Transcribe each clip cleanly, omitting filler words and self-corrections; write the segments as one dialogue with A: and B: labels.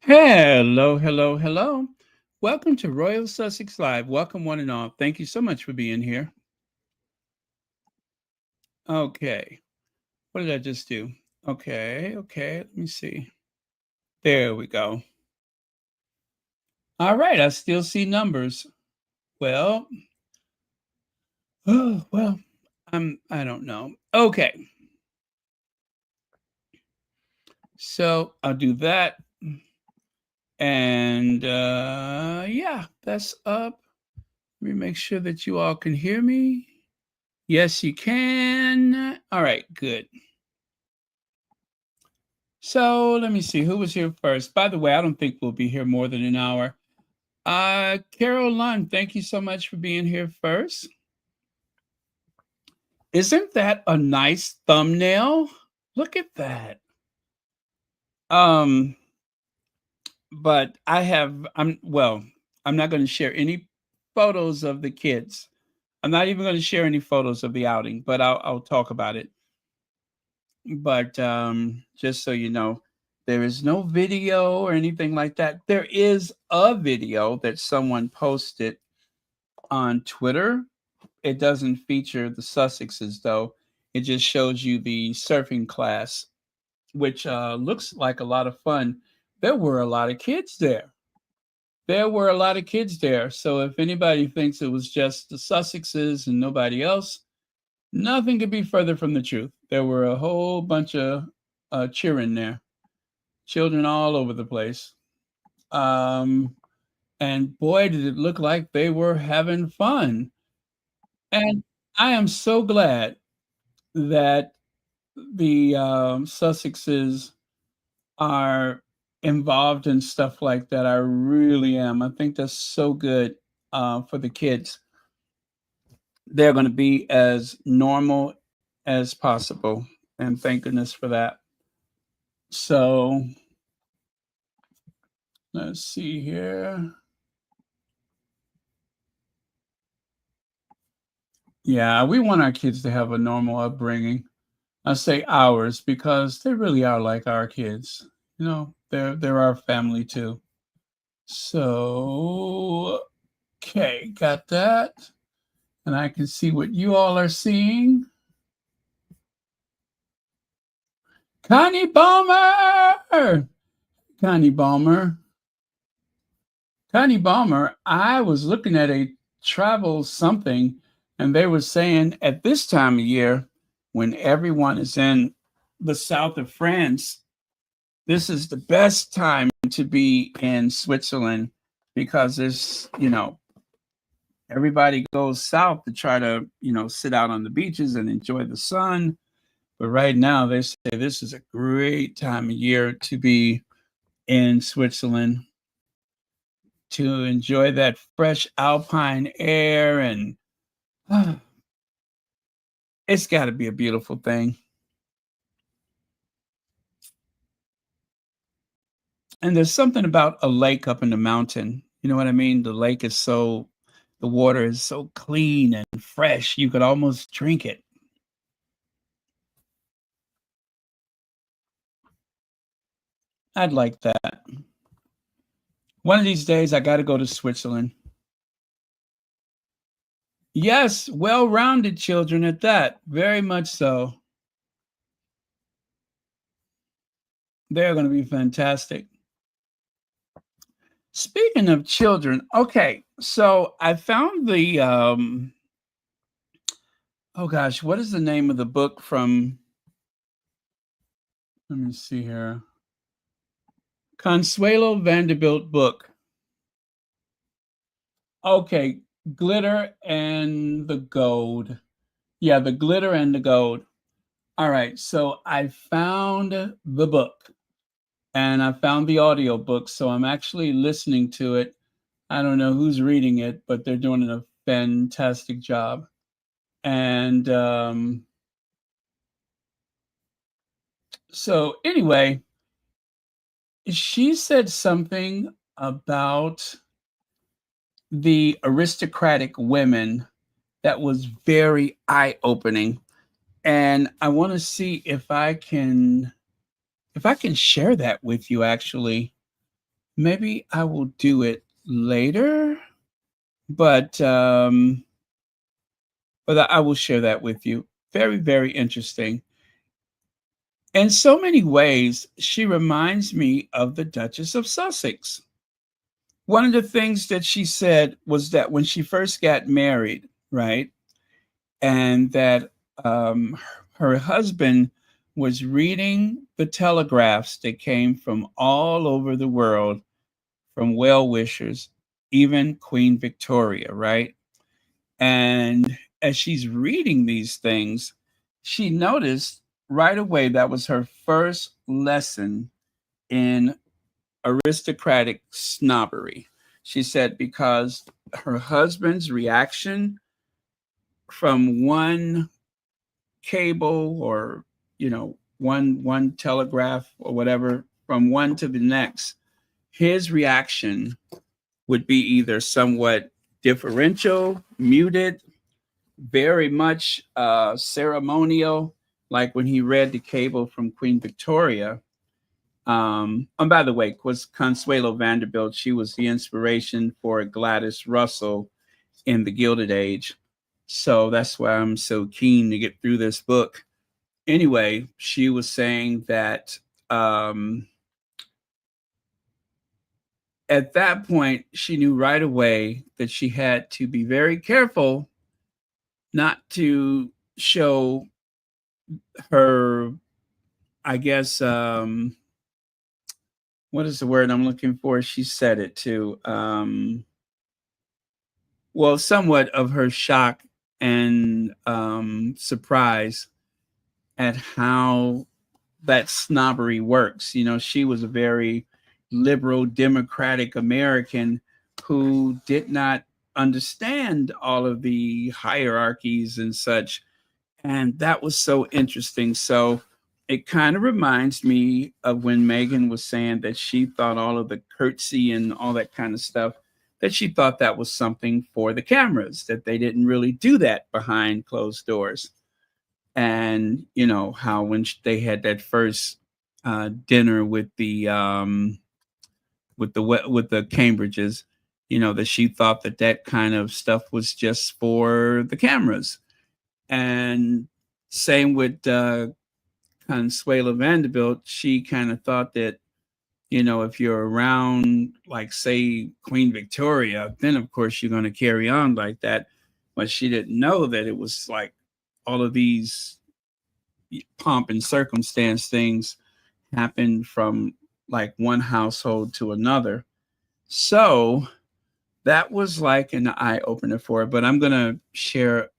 A: Hello, hello, hello. Welcome to Royal Sussex Live. Welcome, one and all. Thank you so much for being here. Okay. What did I just do? Okay. Let me see. There we go. All right. I still see numbers. Well, oh, well, I don't know. Okay. So I'll do that. And yeah, that's up. Let me make sure that you all can hear me. Yes, you can. All right, good. So let me see who was here first. By the way, I don't think we'll be here more than an hour. Carol Lund, thank you so much for being here first. Isn't that a nice thumbnail? Look at that. Um, but I'm not going to share any photos of the kids. I'm not even going to share any photos of the outing, but I'll talk about it. But just so you know, there is no video or anything like that. There is a video that someone posted on Twitter. It doesn't feature the Sussexes, though. It just shows you the surfing class, which looks like a lot of fun. There were a lot of kids there. There were a lot of kids there. So if anybody thinks it was just the Sussexes and nobody else, nothing could be further from the truth. There were a whole bunch of cheering there, children all over the place. Um, and boy, did it look like they were having fun. And I am so glad that the Sussexes are involved in stuff like that. I really am. I think that's so good for the kids. They're going to be as normal as possible. And thank goodness for that. So let's see here. Yeah, we want our kids to have a normal upbringing. I say ours because they really are like our kids. You know, they're our family too. So, okay, got that. And I can see what you all are seeing. Connie Balmer! Connie Balmer. Connie Balmer, I was looking at a travel something, and they were saying at this time of year, when everyone is in the south of France, this is the best time to be in Switzerland because everybody goes south to try to, sit out on the beaches and enjoy the sun. But right now, they say this is a great time of year to be in Switzerland to enjoy that fresh alpine air. And it's got to be a beautiful thing. And there's something about a lake up in the mountain. You know what I mean? The water is so clean and fresh, you could almost drink it. I'd like that. One of these days, I got to go to Switzerland. Yes, well rounded children at that. Very much so. They're going to be fantastic. Speaking of children, okay, so I found oh gosh, what is the name of the book from? Let me see here. Consuelo Vanderbilt book. Okay, Glitter and the Gold. Yeah, the Glitter and the Gold. All right, so I found the book and I found the audio book, so I'm actually listening to it. I don't know who's reading it, but they're doing a fantastic job. And so, anyway, she said something about the aristocratic women that was very eye opening. And I want to see if I can share that with you actually. maybe I will do it later, but I will share that with you. Very, very interesting. In so many ways, she reminds me of the Duchess of Sussex. One of the things that she said was that when she first got married, right, and that her husband was reading the telegraphs that came from all over the world, from well wishers, even Queen Victoria, right? And as she's reading these things, she noticed right away that was her first lesson in aristocratic snobbery. She said because her husband's reaction from one cable or one telegraph or whatever, from one to the next, his reaction would be either somewhat differential, muted, very much ceremonial, like when he read the cable from Queen Victoria. And by the way, was Consuelo Vanderbilt. She was the inspiration for Gladys Russell in the Gilded Age. So that's why I'm so keen to get through this book. Anyway, she was saying that at that point, she knew right away that she had to be very careful not to show her, I guess, what is the word I'm looking for? She said it too. Well, somewhat of her shock and surprise at how that snobbery works. You know, she was a very liberal, democratic American who did not understand all of the hierarchies and such. And that was so interesting. So it kind of reminds me of when Meghan was saying that she thought all of the curtsy and all that kind of stuff, that she thought that was something for the cameras, that they didn't really do that behind closed doors. And you know how when they had that first dinner with the Cambridges, you know, that she thought that that kind of stuff was just for the cameras. And same with Consuela Vanderbilt, she kind of thought that, you know, if you're around, like, say, Queen Victoria, then of course you're going to carry on like that. But she didn't know that it was like all of these pomp and circumstance things happened from like one household to another. So that was like an eye opener for her. But I'm going to share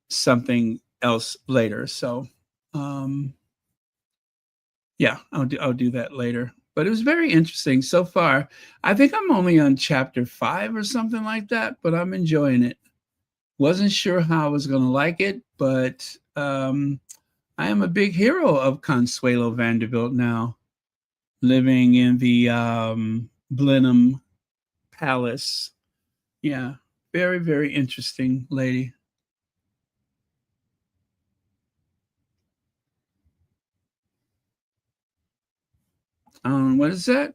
A: something else later. So, um, yeah, I'll do that later. But it was very interesting so far. I think I'm only on chapter 5 or something like that, but I'm enjoying it. Wasn't sure how I was going to like it, but I am a big hero of Consuelo Vanderbilt now, living in the Blenheim Palace. Yeah, very, very interesting lady. What is that?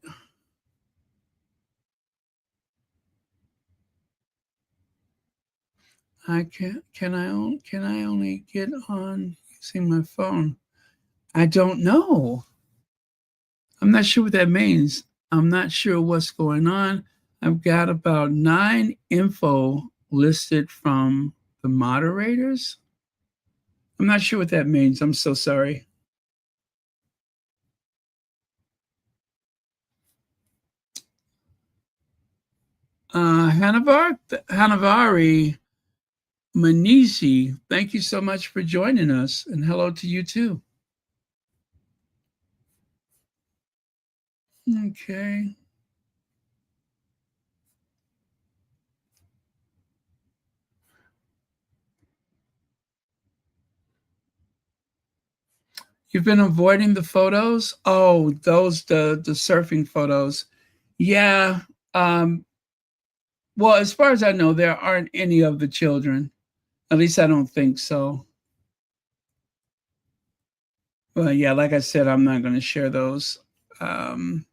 A: Can I only get on using my phone? I don't know. I'm not sure what that means. I'm not sure what's going on. I've got about 9 info listed from the moderators. I'm not sure what that means. I'm so sorry. Hanavari Manishi, thank you so much for joining us, and hello to you too. Okay. You've been avoiding the photos? Oh, the surfing photos. Yeah. Um, well, as far as I know, there aren't any of the children. At least I don't think so. Well, yeah, like I said, I'm not going to share those. Um,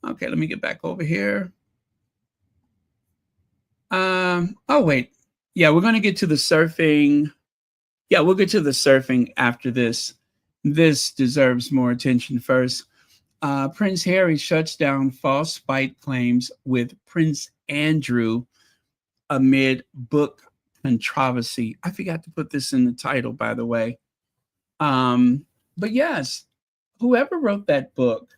A: Okay, let me get back over here. Oh wait. Yeah, we're gonna get to the surfing. Yeah, we'll get to the surfing after this. This deserves more attention first. Prince Harry shuts down false spite claims with Prince Andrew amid book controversy. I forgot to put this in the title, by the way. But yes, whoever wrote that book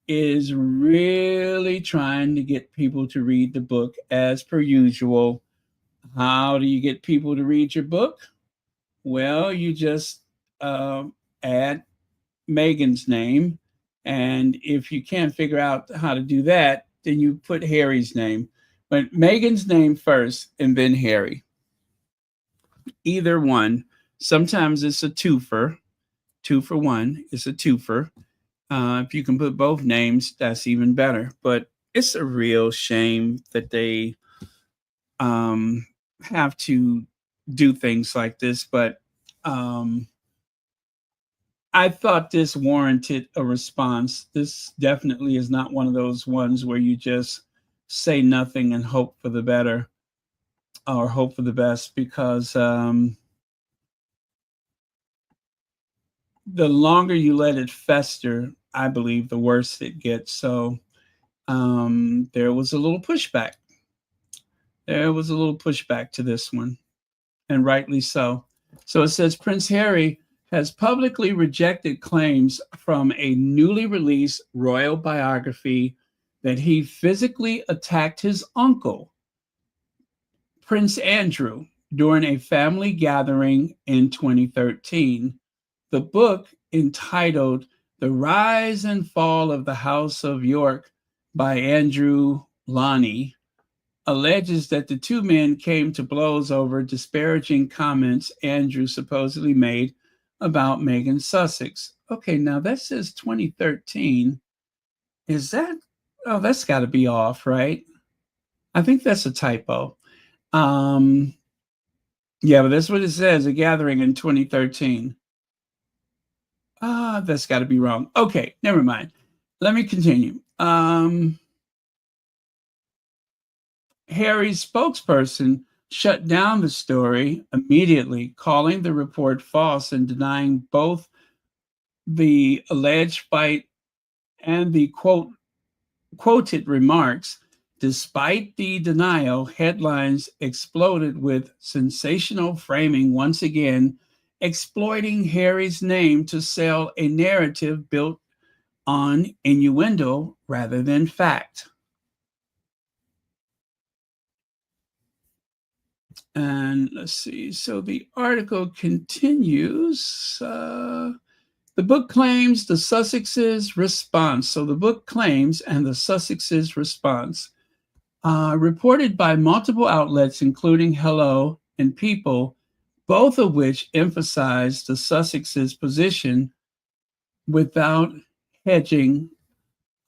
A: is really trying to get people to read the book as per usual. How do you get people to read your book? Well, you just add Meghan's name. And if you can't figure out how to do that, then you put Harry's name. But Meghan's name first and then Harry. Either one. Sometimes it's a twofer. Two for one is a twofer. If you can put both names, that's even better. But it's a real shame that they have to do things like this. But I thought this warranted a response. This definitely is not one of those ones where you just say nothing and hope for the better or hope for the best, because the longer you let it fester, I believe the worse it gets. So there was a little pushback. There was a little pushback to this one, and rightly so. So it says Prince Harry has publicly rejected claims from a newly released royal biography that he physically attacked his uncle, Prince Andrew, during a family gathering in 2013. The book, entitled The Rise and Fall of the House of York by Andrew Lonnie, alleges that the two men came to blows over disparaging comments Andrew supposedly made about Meghan Sussex. Okay, now that says 2013. Is that? Oh, that's got to be off, right? I think that's a typo. Yeah, but that's what it says, a gathering in 2013. That's got to be wrong. Okay, never mind. Let me continue. Harry's spokesperson shut down the story immediately, calling the report false and denying both the alleged fight and the quoted remarks. Despite the denial, headlines exploded with sensational framing, once again exploiting Harry's name to sell a narrative built on innuendo rather than fact. And let's see. So the article continues. The book claims the Sussex's response. So the book claims and the Sussex's response, reported by multiple outlets, including Hello and People, both of which emphasize the Sussex's position without hedging.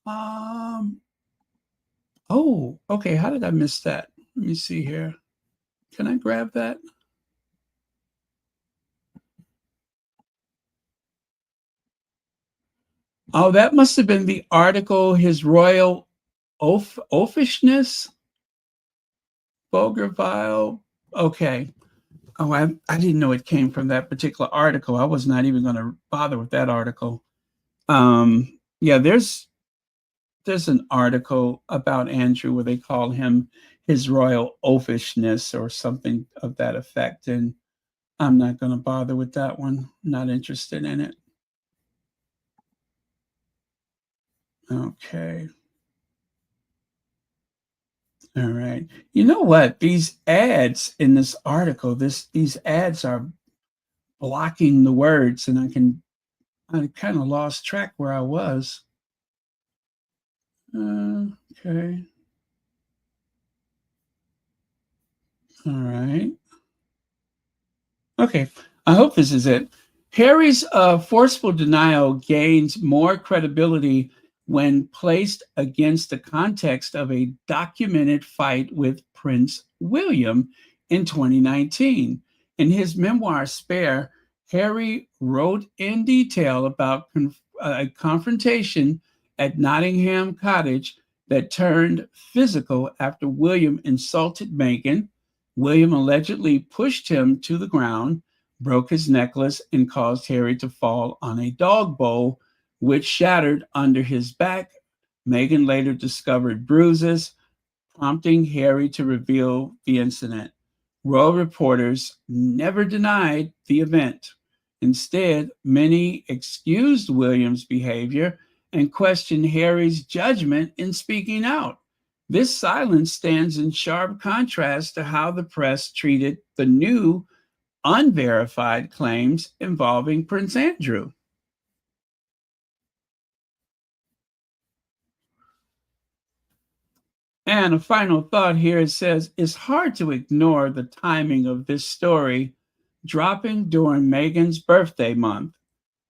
A: Oh, okay. How did I miss that? Let me see here. Can I grab that? Oh, that must have been the article, His Royal Oafishness, Bougainville. Okay. Oh, I didn't know it came from that particular article. I was not even going to bother with that article. Yeah, there's an article about Andrew where they call him His Royal Oafishness or something of that effect. And I'm not going to bother with that one. Not interested in it. Okay. All right. You know what? These ads in this article, these ads are blocking the words, and I kind of lost track where I was. Okay. All right. Okay. I hope this is it. Harry's forceful denial gains more credibility when placed against the context of a documented fight with Prince William in 2019. In his memoir, Spare, Harry wrote in detail about a confrontation at Nottingham Cottage that turned physical after William insulted Meghan. William allegedly pushed him to the ground, broke his necklace, and caused Harry to fall on a dog bowl, which shattered under his back. Meghan later discovered bruises, prompting Harry to reveal the incident. Royal reporters never denied the event. Instead, many excused William's behavior and questioned Harry's judgment in speaking out. This silence stands in sharp contrast to how the press treated the new, unverified claims involving Prince Andrew. And a final thought here, it says it's hard to ignore the timing of this story dropping during Meghan's birthday month.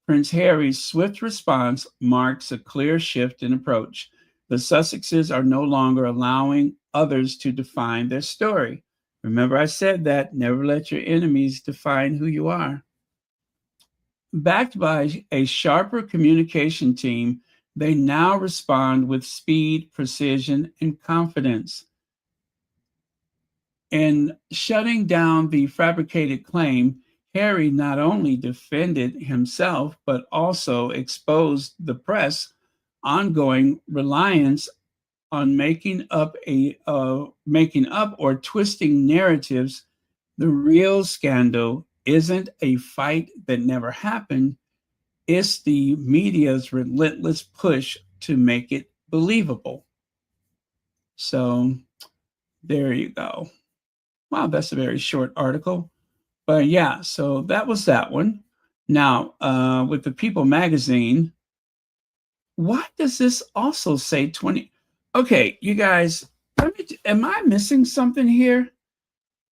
A: Prince Harry's swift response marks a clear shift in approach. The Sussexes are no longer allowing others to define their story. Remember, I said that never let your enemies define who you are. Backed by a sharper communication team, they now respond with speed, precision, and confidence. In shutting down the fabricated claim, Harry not only defended himself, but also exposed the press' ongoing reliance on making up or twisting narratives. The real scandal isn't a fight that never happened. It's the media's relentless push to make it believable. So there you go. Wow, that's a very short article. But yeah, so that was that one. Now, with the People magazine, why does this also say 20? Okay, you guys, am I missing something here?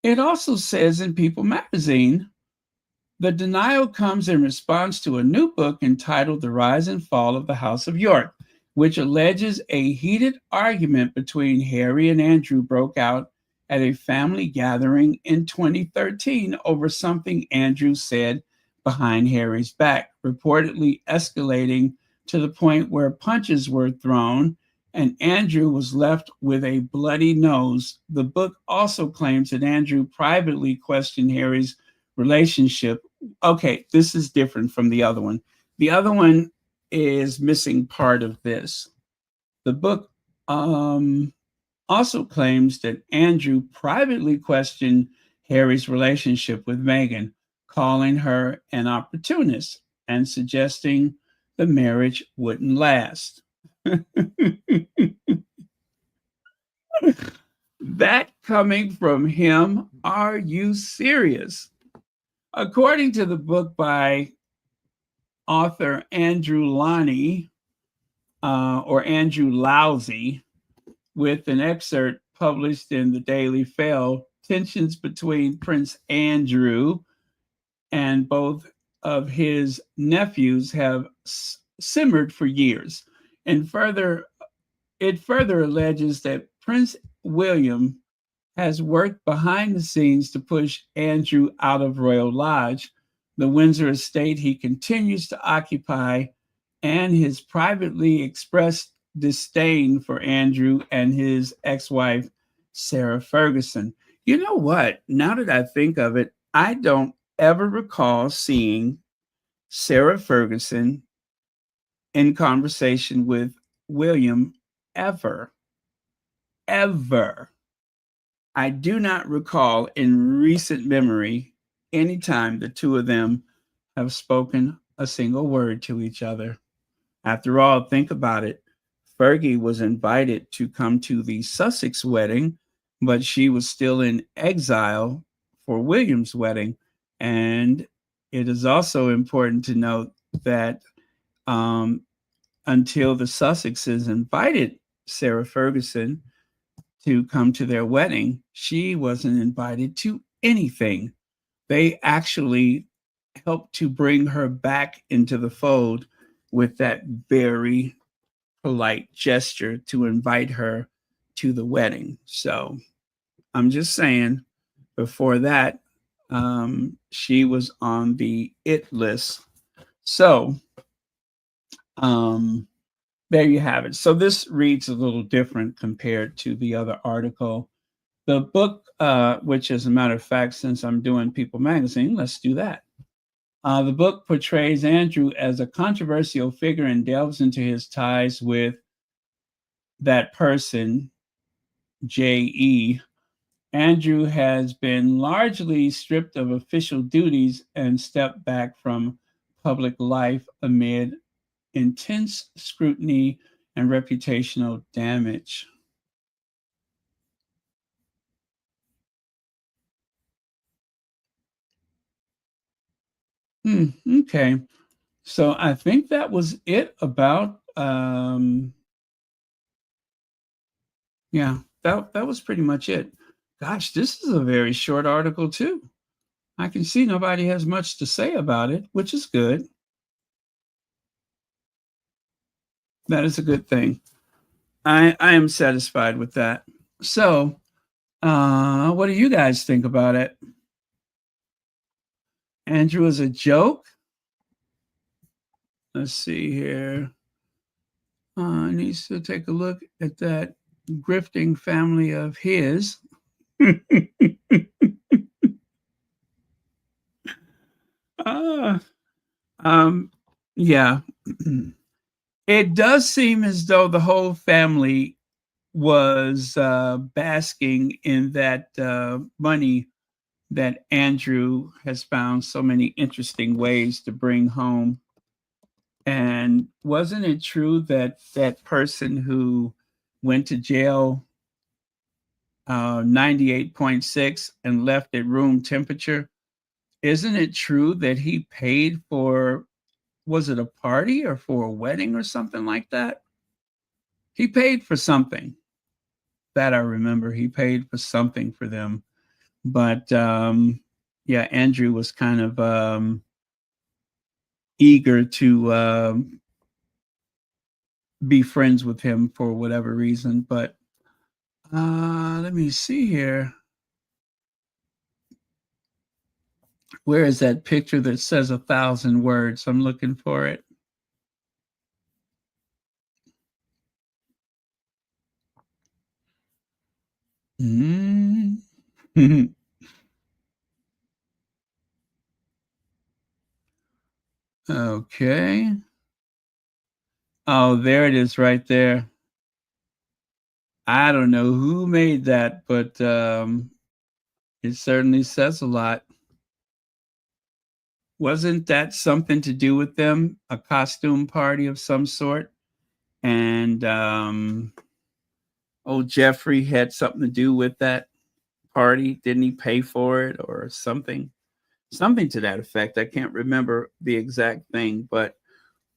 A: It also says in People magazine, the denial comes in response to a new book entitled The Rise and Fall of the House of York, which alleges a heated argument between Harry and Andrew broke out at a family gathering in 2013 over something Andrew said behind Harry's back, reportedly escalating to the point where punches were thrown and Andrew was left with a bloody nose. The book also claims that Andrew privately questioned Harry's relationship. Okay, this is different from the other one. The other one is missing part of this. The book also claims that Andrew privately questioned Harry's relationship with Meghan, calling her an opportunist and suggesting the marriage wouldn't last. That coming from him? Are you serious? According to the book by author Andrew Lonnie, or Andrew Lousy, with an excerpt published in the Daily Fail, tensions between Prince Andrew and both of his nephews have simmered for years. And it further alleges that Prince William has worked behind the scenes to push Andrew out of Royal Lodge, the Windsor estate he continues to occupy, and his privately expressed disdain for Andrew and his ex-wife, Sarah Ferguson. You know what? Now that I think of it, I don't ever recall seeing Sarah Ferguson in conversation with William ever. Ever. I do not recall in recent memory any time the two of them have spoken a single word to each other. After all, think about it. Fergie was invited to come to the Sussex wedding, but she was still in exile for William's wedding. And it is also important to note that until the Sussexes invited Sarah Ferguson to come to their wedding, she wasn't invited to anything. They actually helped to bring her back into the fold with that very polite gesture to invite her to the wedding. So I'm just saying, before that, she was on the it list. So there you have it. So this reads a little different compared to the other article. The book, which as a matter of fact, since I'm doing People Magazine, let's do that. The book portrays Andrew as a controversial figure and delves into his ties with that person, J.E. Andrew has been largely stripped of official duties and stepped back from public life amid intense scrutiny and reputational damage. Okay. So I think that was it about yeah, that was pretty much it. Gosh, this is a very short article too. I can see nobody has much to say about it, which is good. That is a good thing. I am satisfied with that. So, what do you guys think about it? Andrew is a joke. Let's see here. Needs to take a look at that grifting family of his. uh, um, yeah. It does seem as though the whole family was basking in that money that Andrew has found so many interesting ways to bring home. And wasn't it true that that person who went to jail 98.6 and left at room temperature, isn't it true that he paid for, was it a party or for a wedding or something like that? He paid for something that I remember. He paid for something for them. But yeah, Andrew was kind of eager to be friends with him for whatever reason. But let me see here. Where is that picture that says 1,000 words? I'm looking for it. Mm. Okay. Oh, there it is right there. I don't know who made that, but it certainly says a lot. Wasn't that something to do with them? A costume party of some sort? And old Jeffrey had something to do with that party. Didn't he pay for it or something? Something to that effect. I can't remember the exact thing, but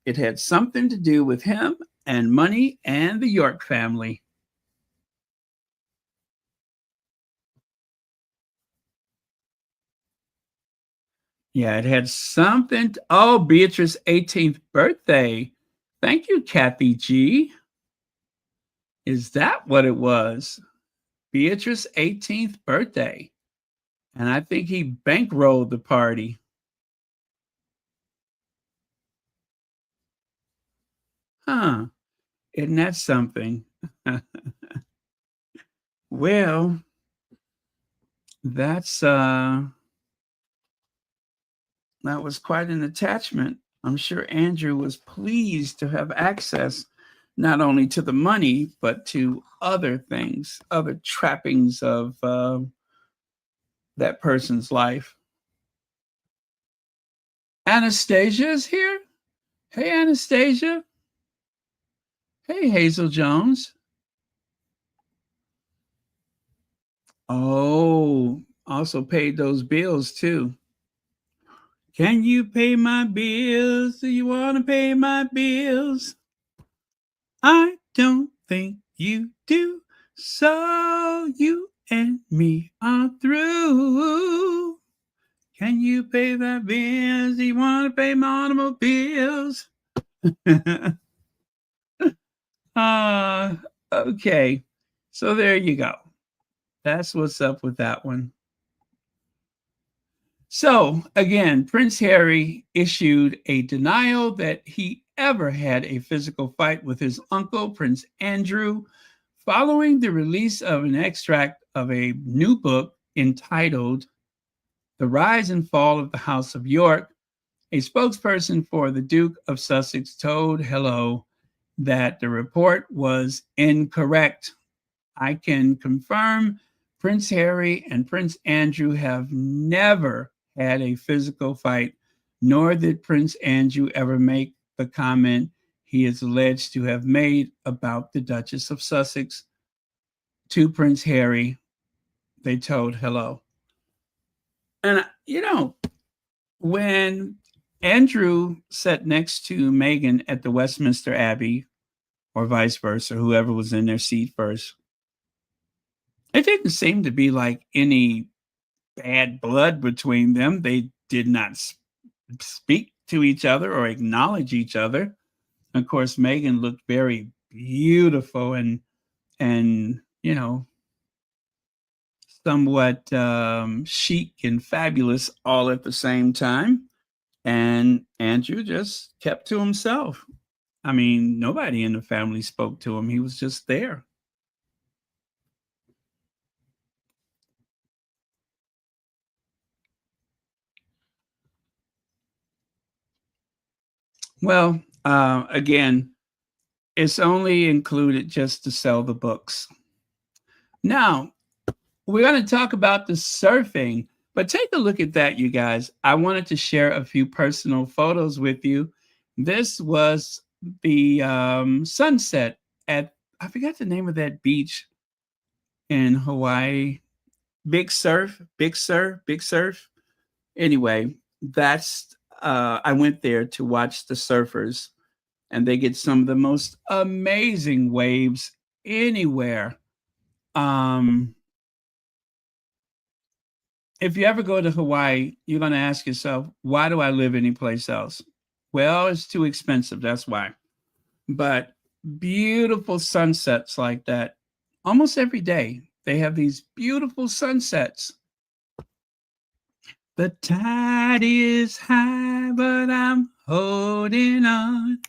A: it had something to do with him and money and the York family. Yeah, it had something. Oh, Beatrice's 18th birthday. Thank you, Kathy G. Is that what it was? Beatrice's 18th birthday. And I think he bankrolled the party. Huh. Isn't that something? Well, that's that was quite an attachment. I'm sure Andrew was pleased to have access not only to the money, but to other things, other trappings of that person's life. Anastasia is here. Hey, Anastasia. Hey, Hazel Jones. Oh, also paid those bills too. Can you pay my bills? Do you want to pay my bills? I don't think you do. So you and me are through. Can you pay my bills? Do you want to pay my automobiles? Okay. So there you go. That's what's up with that one. So again, Prince Harry issued a denial that he ever had a physical fight with his uncle, Prince Andrew, following the release of an extract of a new book entitled The Rise and Fall of the House of York. A spokesperson for the Duke of Sussex told Hello that the report was incorrect. I can confirm Prince Harry and Prince Andrew have never had a physical fight, nor did Prince Andrew ever make the comment he is alleged to have made about the Duchess of Sussex to Prince Harry, they told Hello. And, when Andrew sat next to Meghan at the Westminster Abbey, or vice versa, whoever was in their seat first, it didn't seem to be like any bad blood between them. They did not speak to each other or acknowledge each other. Of course, Meghan looked very beautiful and somewhat chic and fabulous all at the same time. And Andrew just kept to himself. I mean, nobody in the family spoke to him. He was just there. Well, again, it's only included just to sell the books. Now, we're going to talk about the surfing, but take a look at that, you guys. I wanted to share a few personal photos with you. This was the sunset at, I forgot the name of that beach in Hawaii. Big Surf, Big Sur, Big Surf. Anyway, that's, I went there to watch the surfers, and they get some of the most amazing waves anywhere. Um, if you ever go to Hawaii, you're going to ask yourself, why do I live anyplace else? Well, it's too expensive. That's why. But beautiful sunsets like that almost every day. They have these beautiful sunsets. The tide is high, but I'm holding on.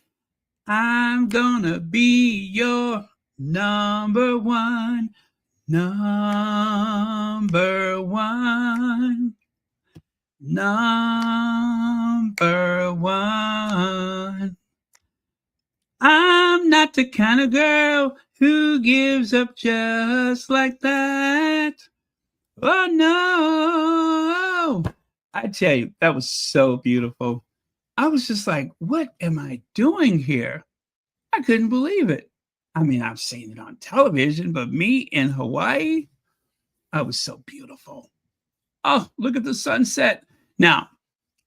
A: I'm gonna be your number one. Number one. Number one. I'm not the kind of girl who gives up just like that. Oh no. I tell you, that was so beautiful. I was just like, what am I doing here? I couldn't believe it. I mean, I've seen it on television, but me in Hawaii, I was so beautiful. Oh, look at the sunset. Now,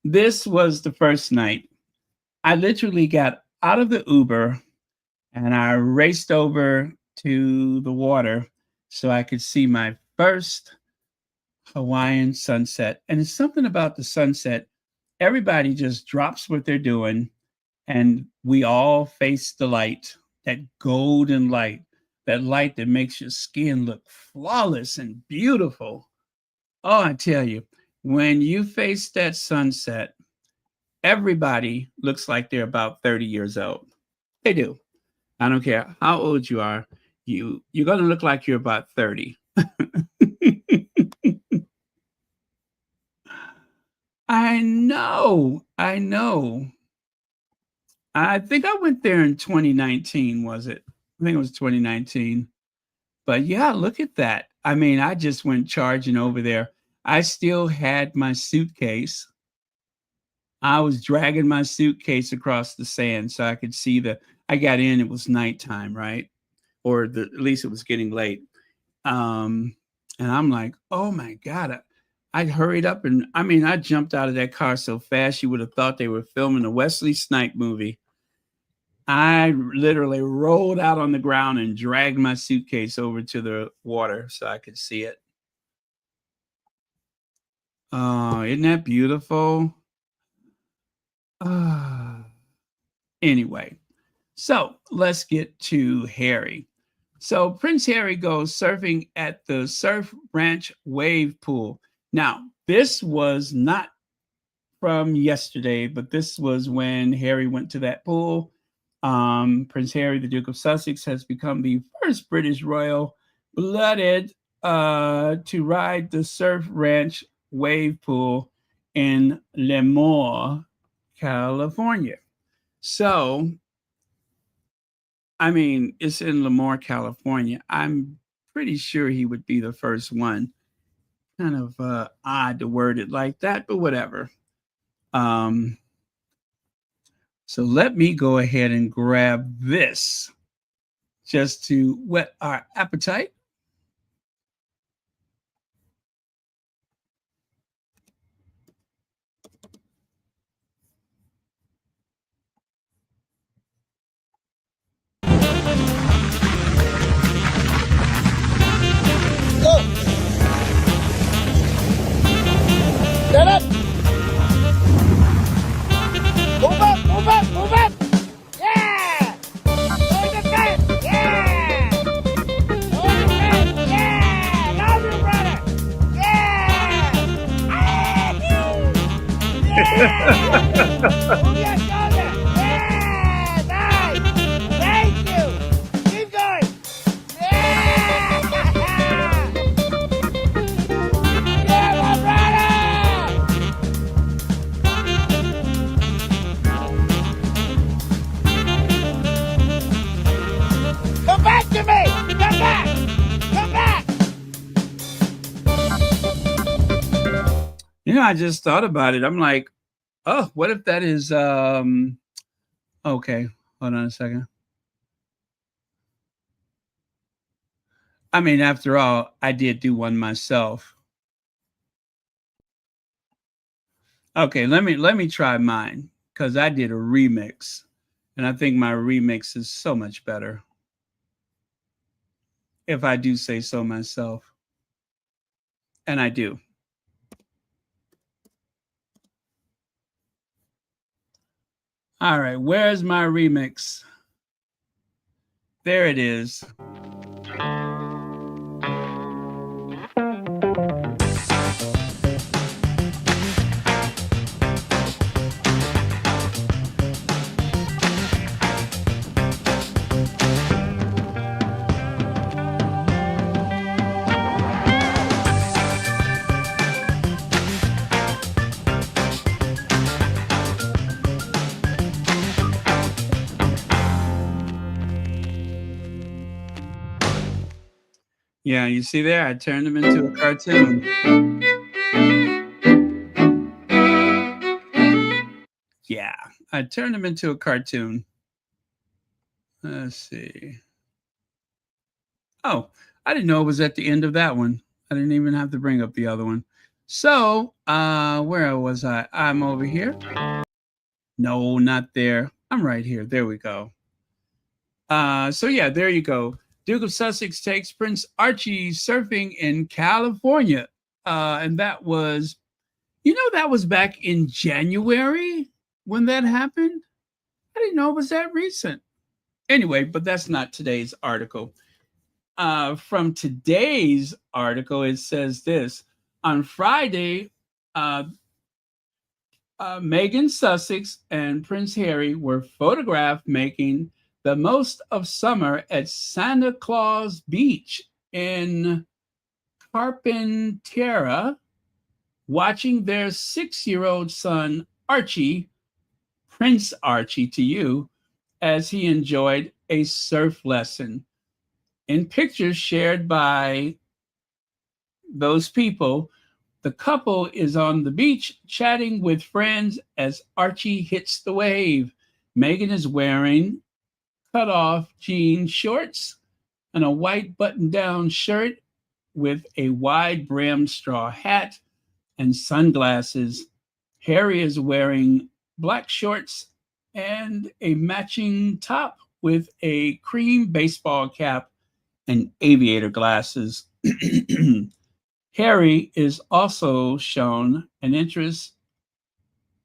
A: this was the first night. I literally got out of the Uber and I raced over to the water so I could see my first Hawaiian sunset. And it's something about the sunset. Everybody just drops what they're doing, and we all face the light, that golden light, that light that makes your skin look flawless and beautiful. Oh, I tell you, when you face that sunset, everybody looks like they're about 30 years old. They do. I don't care how old you are. You're going to look like you're about 30. I know. I know. I think I went there in 2019, was it? I think it was 2019. But yeah, look at that. I mean, I just went charging over there. I still had my suitcase. I was dragging my suitcase across the sand so I could see I got in, it was nighttime, right? Or at least it was getting late. And I'm like, oh my God. I hurried up and I jumped out of that car so fast you would have thought they were filming a Wesley Snipes movie. I literally rolled out on the ground and dragged my suitcase over to the water so I could see it. Oh, isn't that beautiful? Anyway, so let's get to Harry. So Prince Harry goes surfing at the Surf Ranch Wave Pool. Now, this was not from yesterday, but this was when Harry went to that pool Prince Harry, the Duke of Sussex, has become the first British royal blooded to ride the Surf Ranch wave pool in Lemoore, California. So, I mean, it's in Lemoore, California. I'm pretty sure he would be the first one. Kind of odd to word it like that, but whatever. Um, so let me go ahead and grab this just to whet our appetite.
B: Go! Stand up! Move up, move up, move up! Yeah! Over the fence! Yeah! Over the fence! Yeah! Love you, brother! Yeah! Yeah! Move your shoulder! Yeah! Nice! Thank you! Keep going! Yeah! Yeah, my brother! Come back to me! Come back! Come back!
A: You know, I just thought about it. I'm like, oh, what if that is okay, hold on a second. I mean, after all, I did do one myself. Okay, let me try mine because I did a remix, and I think my remix is so much better. If I do say so myself, and I do. All right, where's my remix? There it is. Yeah, you see there, I turned them into a cartoon. Yeah, I turned them into a cartoon. Let's see. Oh, I didn't know it was at the end of that one. I didn't even have to bring up the other one. So, where was I? I'm over here. No, not there. I'm right here. There we go. So yeah, there you go. Duke of Sussex takes Prince Archie surfing in California. And that was, that was back in January when that happened. I didn't know it was that recent. Anyway, but that's not today's article. From today's article, it says this. On Friday, Meghan Sussex and Prince Harry were photographed making the most of summer at Santa Claus Beach in Carpentera, watching their 6-year-old son, Archie, Prince Archie to you, as he enjoyed a surf lesson. In pictures shared by those people, the couple is on the beach chatting with friends as Archie hits the wave. Meghan is wearing cut-off jean shorts and a white button-down shirt with a wide-brimmed straw hat and sunglasses. Harry is wearing black shorts and a matching top with a cream baseball cap and aviator glasses. Harry is also shown an interest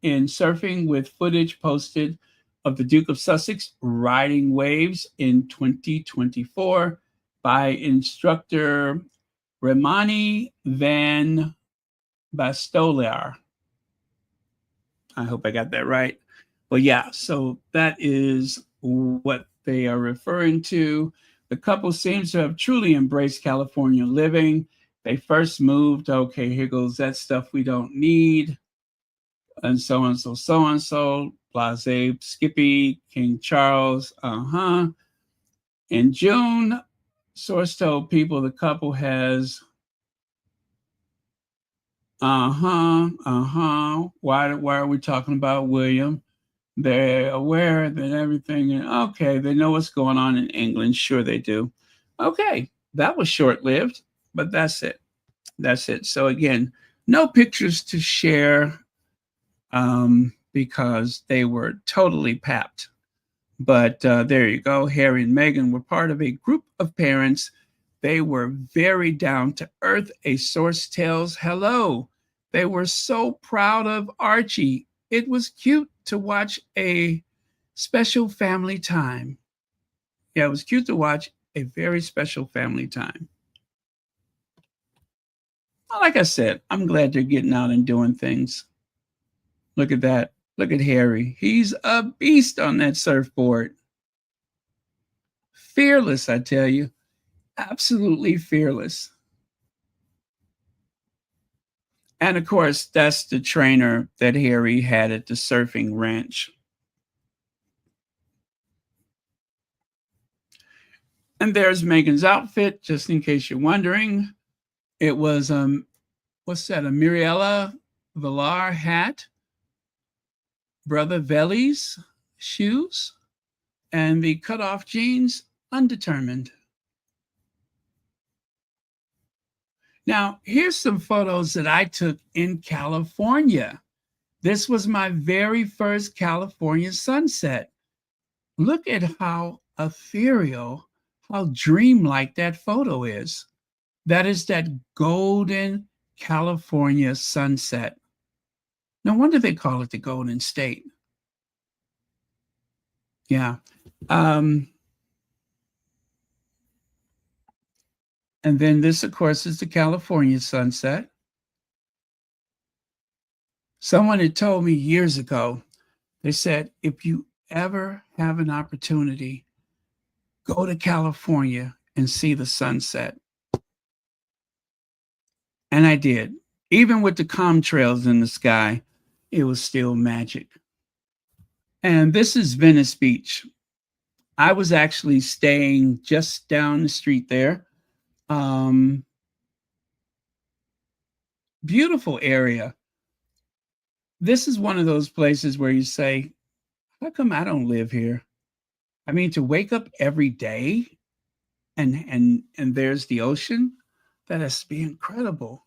A: in surfing with footage posted of the Duke of Sussex riding waves in 2024 by instructor Remani van Bastolar. I hope I got that right. Well, yeah, so that is what they are referring to. The couple seems to have truly embraced California living. They first moved. Okay, here goes that stuff we don't need. And so and so, so and so, Blase, Skippy, King Charles. In June, source told people the couple has. Why are we talking about William? They're aware that everything. Okay, they know what's going on in England. Sure, they do. Okay, that was short lived, but that's it. That's it. So again, no pictures to share because they were totally papped. But there you go. Harry and Meghan were part of a group of parents. They were very down to earth. A source tells, hello. They were so proud of Archie. It was cute to watch a special family time. Yeah, it was cute to watch a very special family time. Like I said, I'm glad they're getting out and doing things. Look at that. Look at Harry. He's a beast on that surfboard. Fearless, I tell you. Absolutely fearless. And of course, that's the trainer that Harry had at the surfing ranch. And there's Meghan's outfit, just in case you're wondering. It was what's that? A Muriella Villar hat, Brother Veli's shoes, and the cutoff jeans, undetermined. Now, here's some photos that I took in California. This was my very first California sunset. Look at how ethereal, how dreamlike that photo is. That is that golden California sunset. No wonder they call it the Golden State. Yeah. And then this, of course, is the California sunset. Someone had told me years ago, they said, if you ever have an opportunity, go to California and see the sunset. And I did. Even with the contrails in the sky, it was still magic. And this is Venice Beach. I was actually staying just down the street there. Beautiful area. This is one of those places where you say, how come I don't live here? I mean, to wake up every day and there's the ocean, that has to be incredible.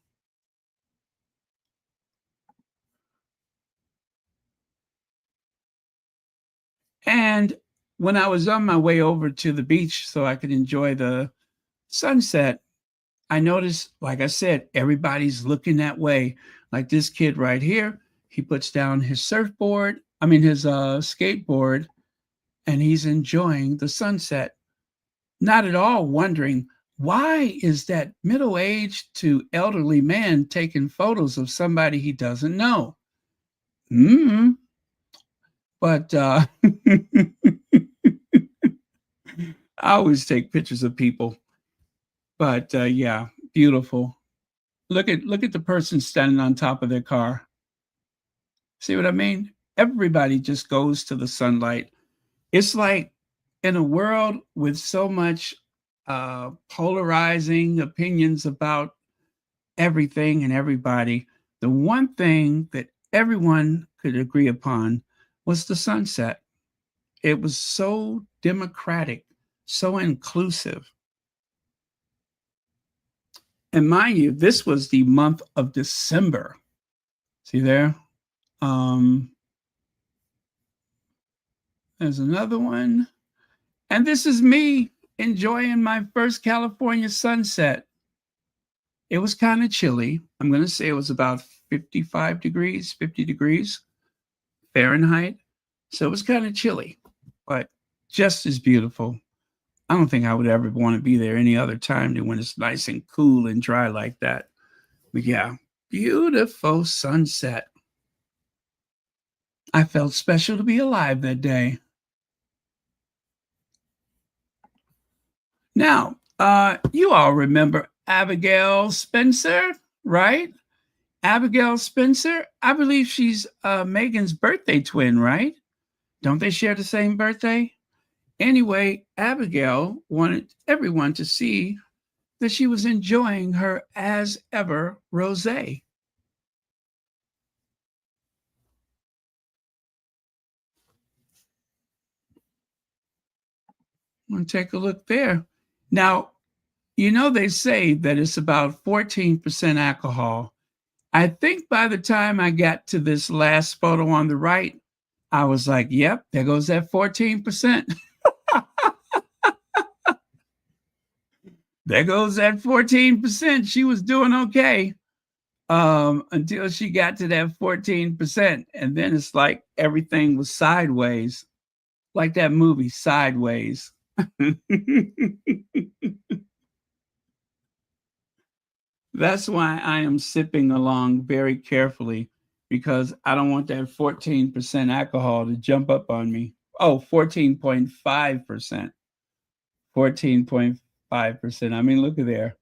A: And when I was on my way over to the beach so I could enjoy the sunset, I noticed, like I said, everybody's looking that way. Like this kid right here, he puts down his skateboard, and he's enjoying the sunset. Not at all wondering, why is that middle-aged to elderly man taking photos of somebody he doesn't know? But I always take pictures of people. But yeah, beautiful. Look at the person standing on top of their car. See what I mean? Everybody just goes to the sunlight. It's like in a world with so much polarizing opinions about everything and everybody, the one thing that everyone could agree upon was the sunset. It was so democratic, so inclusive. And mind you, this was the month of December. See there? There's another one. And this is me enjoying my first California sunset. It was kind of chilly. I'm going to say it was about 55 degrees, 50 degrees Fahrenheit. So it was kind of chilly, but just as beautiful. I don't think I would ever want to be there any other time than when it's nice and cool and dry like that. But yeah, beautiful sunset. I felt special to be alive that day. Now, you all remember Abigail Spencer, right? Abigail Spencer. I believe she's Meghan's birthday twin, right? Don't they share the same birthday? Anyway, Abigail wanted everyone to see that she was enjoying her as ever rosé. I'm going to take a look there. Now, you know, they say that it's about 14% alcohol. I think by the time I got to this last photo on the right, I was like, yep, there goes that 14%. There goes that 14%. She was doing okay until she got to that 14%. And then it's like everything was sideways, like that movie, Sideways. That's why I am sipping along very carefully because I don't want that 14% alcohol to jump up on me. Oh, 14.5%. 14.5%. I mean, look at there.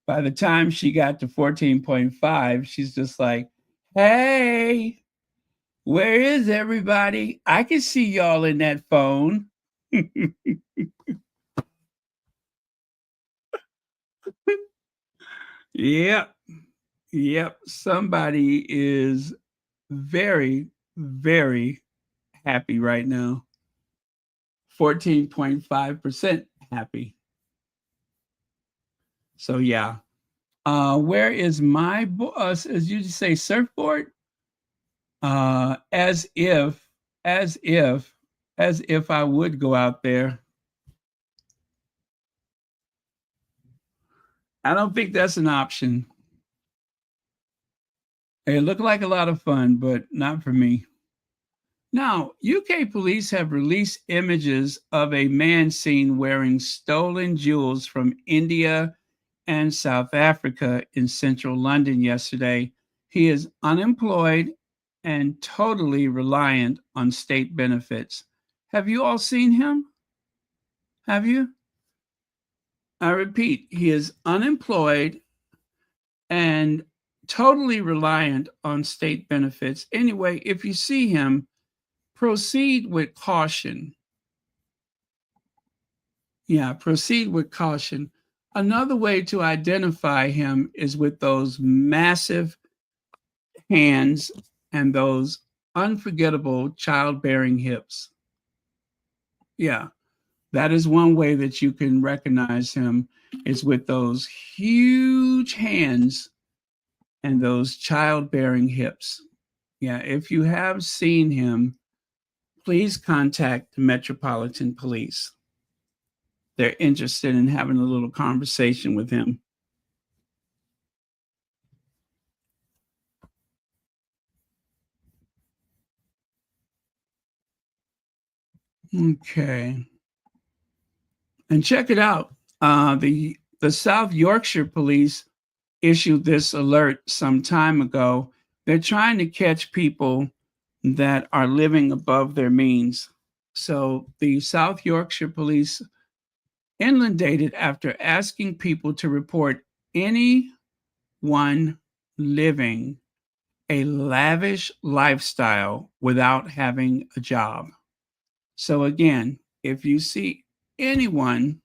A: By the time she got to 14.5, she's just like, hey, where is everybody? I can see y'all in that phone. Yep. Yep. Somebody is very, very happy right now. 14.5% happy. So yeah. Where is my as you say surfboard? As if I would go out there. I don't think that's an option. It looked like a lot of fun, but not for me. Now, UK police have released images of a man seen wearing stolen jewels from India and South Africa in central London yesterday. He is unemployed and totally reliant on state benefits. Have you all seen him? Have you? I repeat, he is unemployed and totally reliant on state benefits. Anyway, if you see him, proceed with caution. Yeah, proceed with caution. Another way to identify him is with those massive hands and those unforgettable childbearing hips. Yeah, that is one way that you can recognize him is with those huge hands and those childbearing hips. Yeah, if you have seen him, please contact the Metropolitan Police. They're interested in having a little conversation with him. Okay. And check it out. The South Yorkshire Police issued this alert some time ago. They're trying to catch people that are living above their means. So the South Yorkshire Police inundated after asking people to report anyone living a lavish lifestyle without having a job. So again, if you see anyone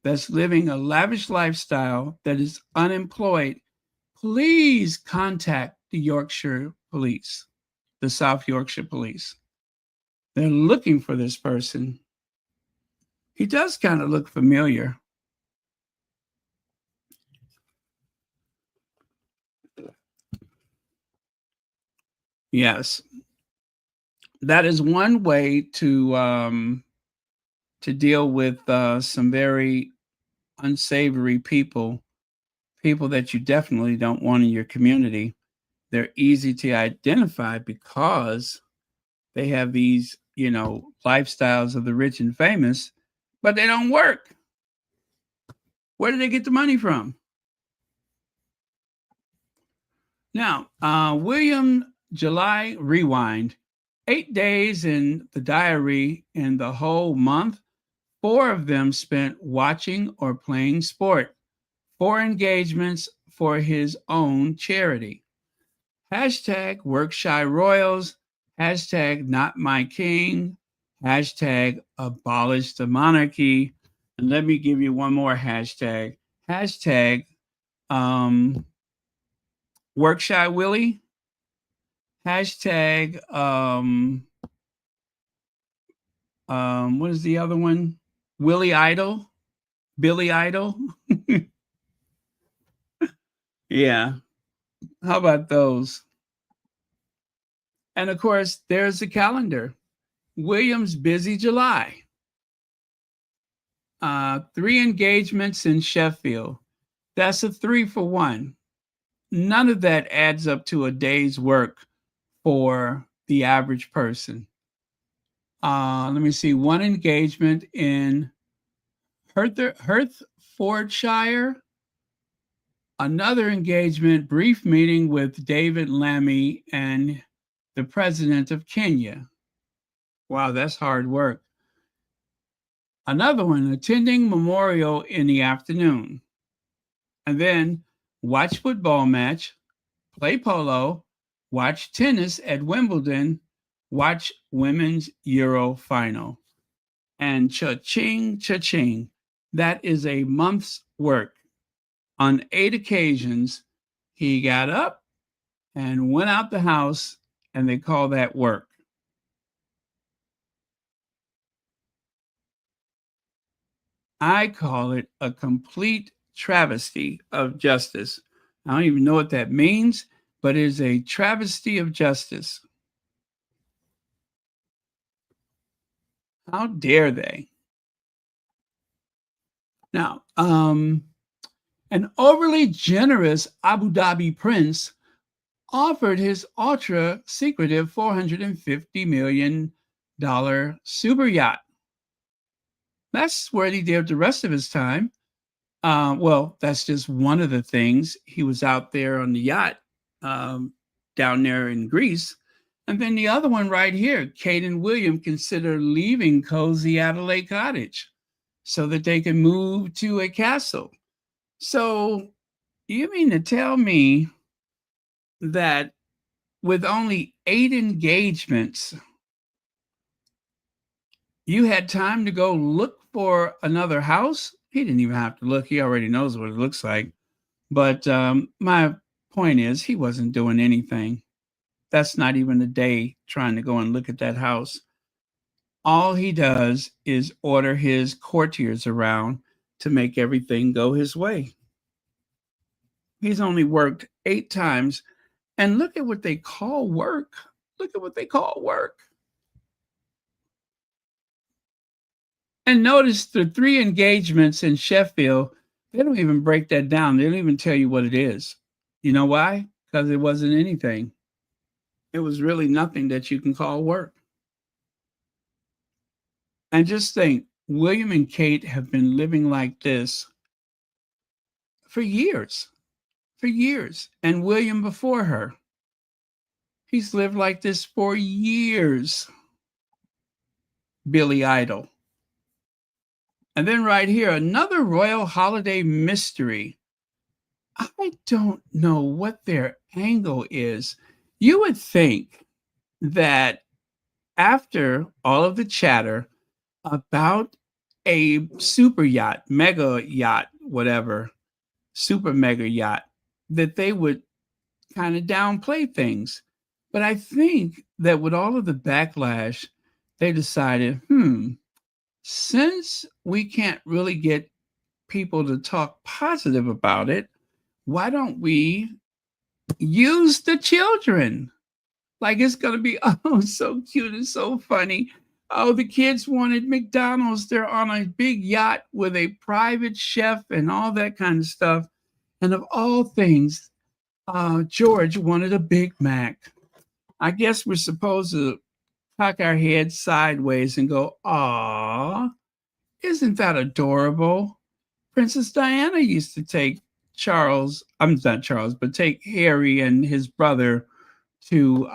A: that's living a lavish lifestyle that is unemployed, please contact the Yorkshire Police, the South Yorkshire Police. They're looking for this person. He does kind of look familiar. Yes. That is one way to deal with some very unsavory people that you definitely don't want in your community. They're easy to identify because they have these, lifestyles of the rich and famous, but they don't work. Where do they get the money from? Now, William July Rewind, 8 days in the diary in the whole month. 4 of them spent watching or playing sport. 4 engagements for his own charity. Hashtag Workshy Royals. Hashtag Not My King. Hashtag Abolish the Monarchy. And let me give you one more hashtag. Hashtag Workshy Willie. Hashtag what is the other one? Willie Idol. Billy Idol. Yeah. How about those? And of course, there's the calendar. William's busy July. 3 engagements in Sheffield. That's a 3 for 1. None of that adds up to a day's work for the average person. Let me see. 1 engagement in Hertfordshire. Another engagement, brief meeting with David Lammy and the president of Kenya. Wow, that's hard work. Another one, attending memorial in the afternoon. And then watch football match, play polo, watch tennis at Wimbledon, watch women's Euro final. And cha-ching, cha-ching. That is a month's work. On 8 occasions, he got up and went out the house, and they call that work. I call it a complete travesty of justice. I don't even know what that means, but it is a travesty of justice. How dare they? Now, an overly generous Abu Dhabi prince offered his ultra secretive $450 million super yacht. That's where he did the rest of his time. Well, that's just one of the things. He was out there on the yacht down there in Greece. And then the other one right here, Kate and William consider leaving cozy Adelaide Cottage so that they can move to a castle. So you mean to tell me that with only 8 engagements, you had time to go look for another house? He didn't even have to look. He already knows what it looks like. But my point is, he wasn't doing anything. That's not even a day trying to go and look at that house. All he does is order his courtiers around to make everything go his way. He's only worked 8 times. And look at what they call work. Look at what they call work. And notice the 3 engagements in Sheffield, they don't even break that down. They don't even tell you what it is. You know why? Because it wasn't anything. It was really nothing that you can call work. And just think, William and Kate have been living like this for years. And William before her. He's lived like this for years. Billy Idol. And then right here, another royal holiday mystery. I don't know what their angle is. You would think that after all of the chatter about a super yacht, mega yacht, whatever, super mega yacht, that they would kind of downplay things. But I think that with all of the backlash, they decided, since we can't really get people to talk positive about it, why don't we use the children? Like it's going to be, so cute and so funny. Oh, the kids wanted McDonald's. They're on a big yacht with a private chef and all that kind of stuff. And of all things, George wanted a Big Mac. I guess we're supposed to cock our heads sideways and go, "Aw, isn't that adorable?" Princess Diana used to take take Harry and his brother to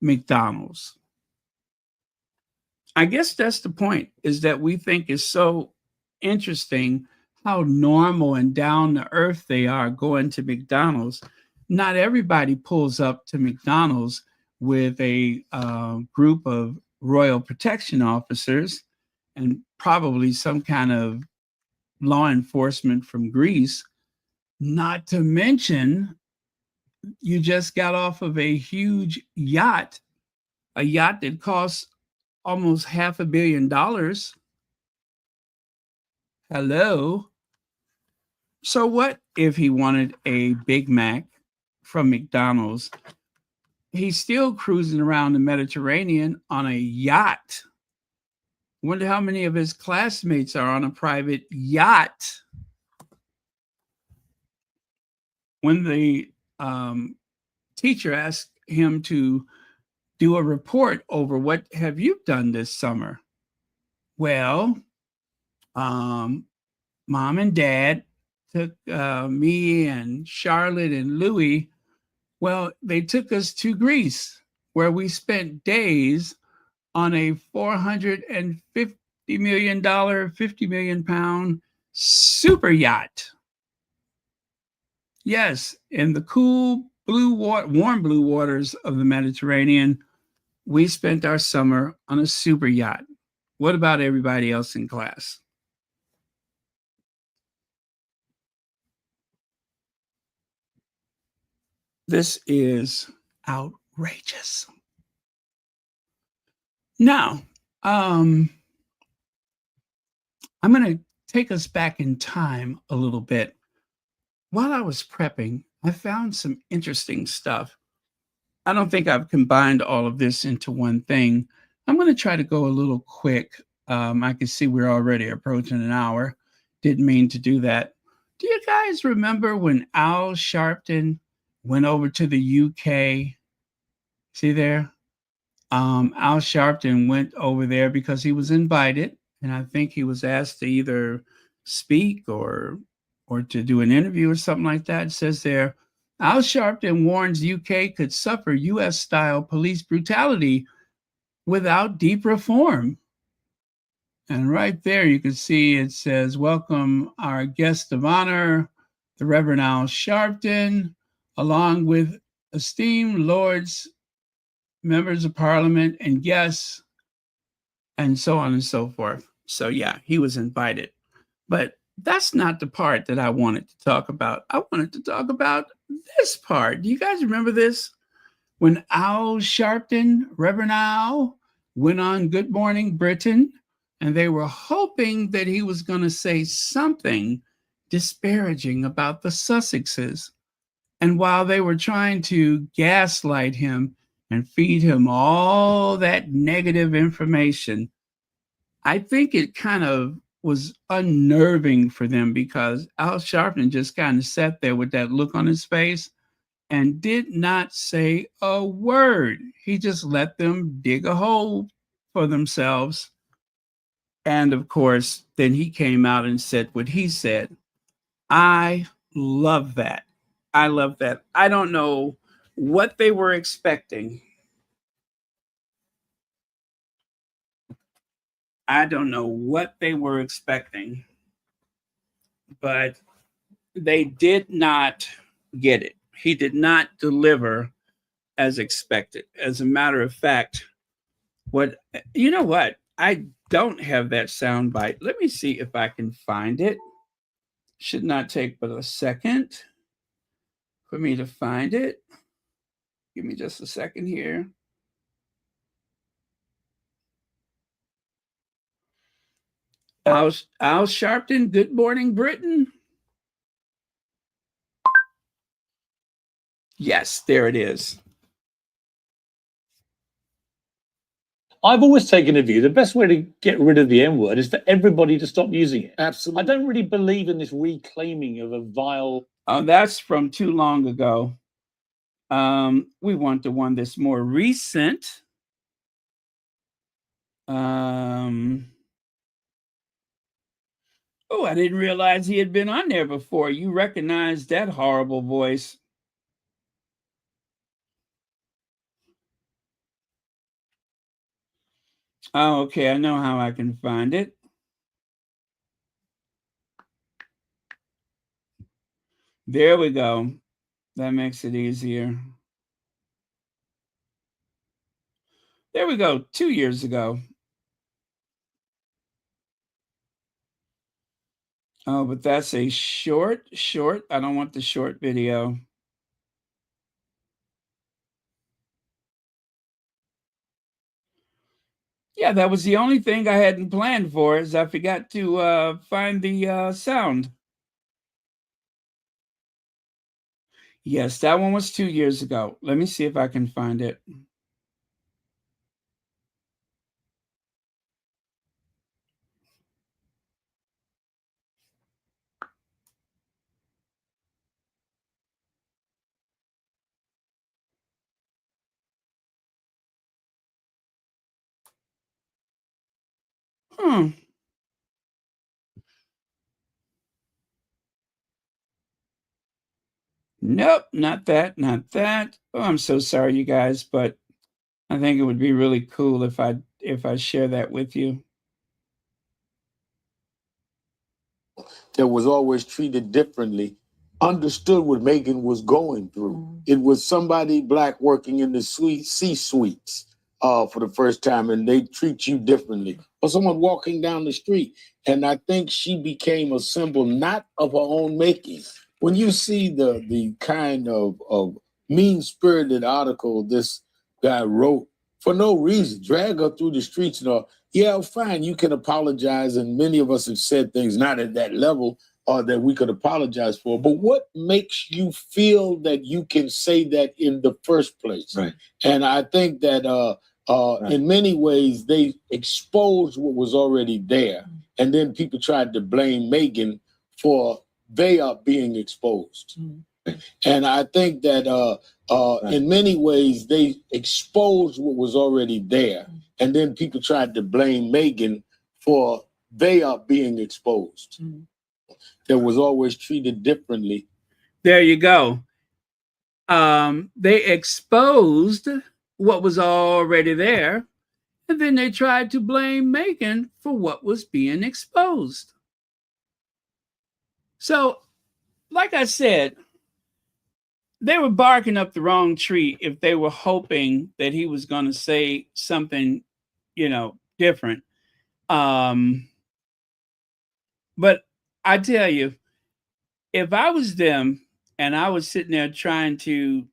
A: McDonald's. I guess that's the point, is that we think it's so interesting how normal and down to earth they are going to McDonald's. Not everybody pulls up to McDonald's with a group of royal protection officers and probably some kind of law enforcement from Greece. Not to mention, you just got off of a huge yacht, a yacht that costs almost $500 million. Hello. So, what if he wanted a Big Mac from McDonald's? He's still cruising around the Mediterranean on a yacht. Wonder how many of his classmates are on a private yacht. When the teacher asked him to do a report over what have you done this summer, well, mom and dad took me and Charlotte and Louie. Well, they took us to Greece, where we spent days on a $450 million, 50 million pound super yacht. Yes, in the cool warm blue waters of the Mediterranean, we spent our summer on a super yacht. What about everybody else in class? This is outrageous. Now, I'm going to take us back in time a little bit. While I was prepping, I found some interesting stuff. I don't think I've combined all of this into one thing. I'm going to try to go a little quick. I can see we're already approaching an hour. Didn't mean to do that. Do you guys remember when Al Sharpton went over to the UK? See there? Al Sharpton went over there because he was invited, and I think he was asked to either speak or to do an interview or something like that. It says there, Al Sharpton warns UK could suffer US-style police brutality without deep reform. And right there, you can see it says, welcome our guest of honor, the Reverend Al Sharpton, along with esteemed lords, members of parliament, and guests, and so on and so forth. So yeah, he was invited. But that's not the part that I wanted to talk about. I wanted to talk about this part. Do you guys remember this? When Al Sharpton, Reverend Al, went on Good Morning Britain, and they were hoping that he was going to say something disparaging about the Sussexes. And while they were trying to gaslight him and feed him all that negative information, I think it kind of was unnerving for them, because Al Sharpton just kind of sat there with that look on his face and did not say a word. He just let them dig a hole for themselves. And of course, then he came out and said what he said. I love that. I love that. I don't know what they were expecting. I don't know what they were expecting, but they did not get it. He did not deliver as expected. As a matter of fact, you know what? I don't have that sound bite. Let me see if I can find it. Should not take but a second for me to find it. Give me just a second here. Al Sharpton, Good Morning Britain. Yes, there it is.
C: I've always taken a view the best way to get rid of the N word is for everybody to stop using it.
D: Absolutely.
C: I don't really believe in this reclaiming of a vile.
A: That's from too long ago. We want the one that's more recent. Oh, I didn't realize he had been on there before. You recognize that horrible voice. Oh, okay. I know how I can find it. There we go. That makes it easier. There we go. 2 years ago. Oh, but that's a short. I don't want the short video. Yeah, that was the only thing I hadn't planned for, is I forgot to find the sound. Yes, that one was 2 years ago. Let me see if I can find it. Hmm. Nope, not that, not that. Oh, I'm so sorry, you guys, but I think it would be really cool if I share that with you.
D: That was always treated differently, understood what Meghan was going through. It was somebody Black working in the C-suites for the first time, and they treat you differently. Or someone walking down the street. And I think she became a symbol not of her own making. When you see the kind of mean-spirited article this guy wrote for no reason, drag her through the streets and all, yeah, fine, you can apologize, and many of us have said things not at that level that we could apologize for. But what makes you feel that you can say that in the first place?
C: Right.
D: And I think that in many ways they exposed what was already there, and then people tried to blame Meghan for they are being exposed. And I think that in many ways they exposed what was already there, and then people tried to blame Meghan for they are being exposed. That was always treated differently.
A: There you go. They exposed what was already there, and then they tried to blame Meghan for what was being exposed. So, like I said, they were barking up the wrong tree if they were hoping that he was going to say something, different. But I tell you, if I was them and I was sitting there trying to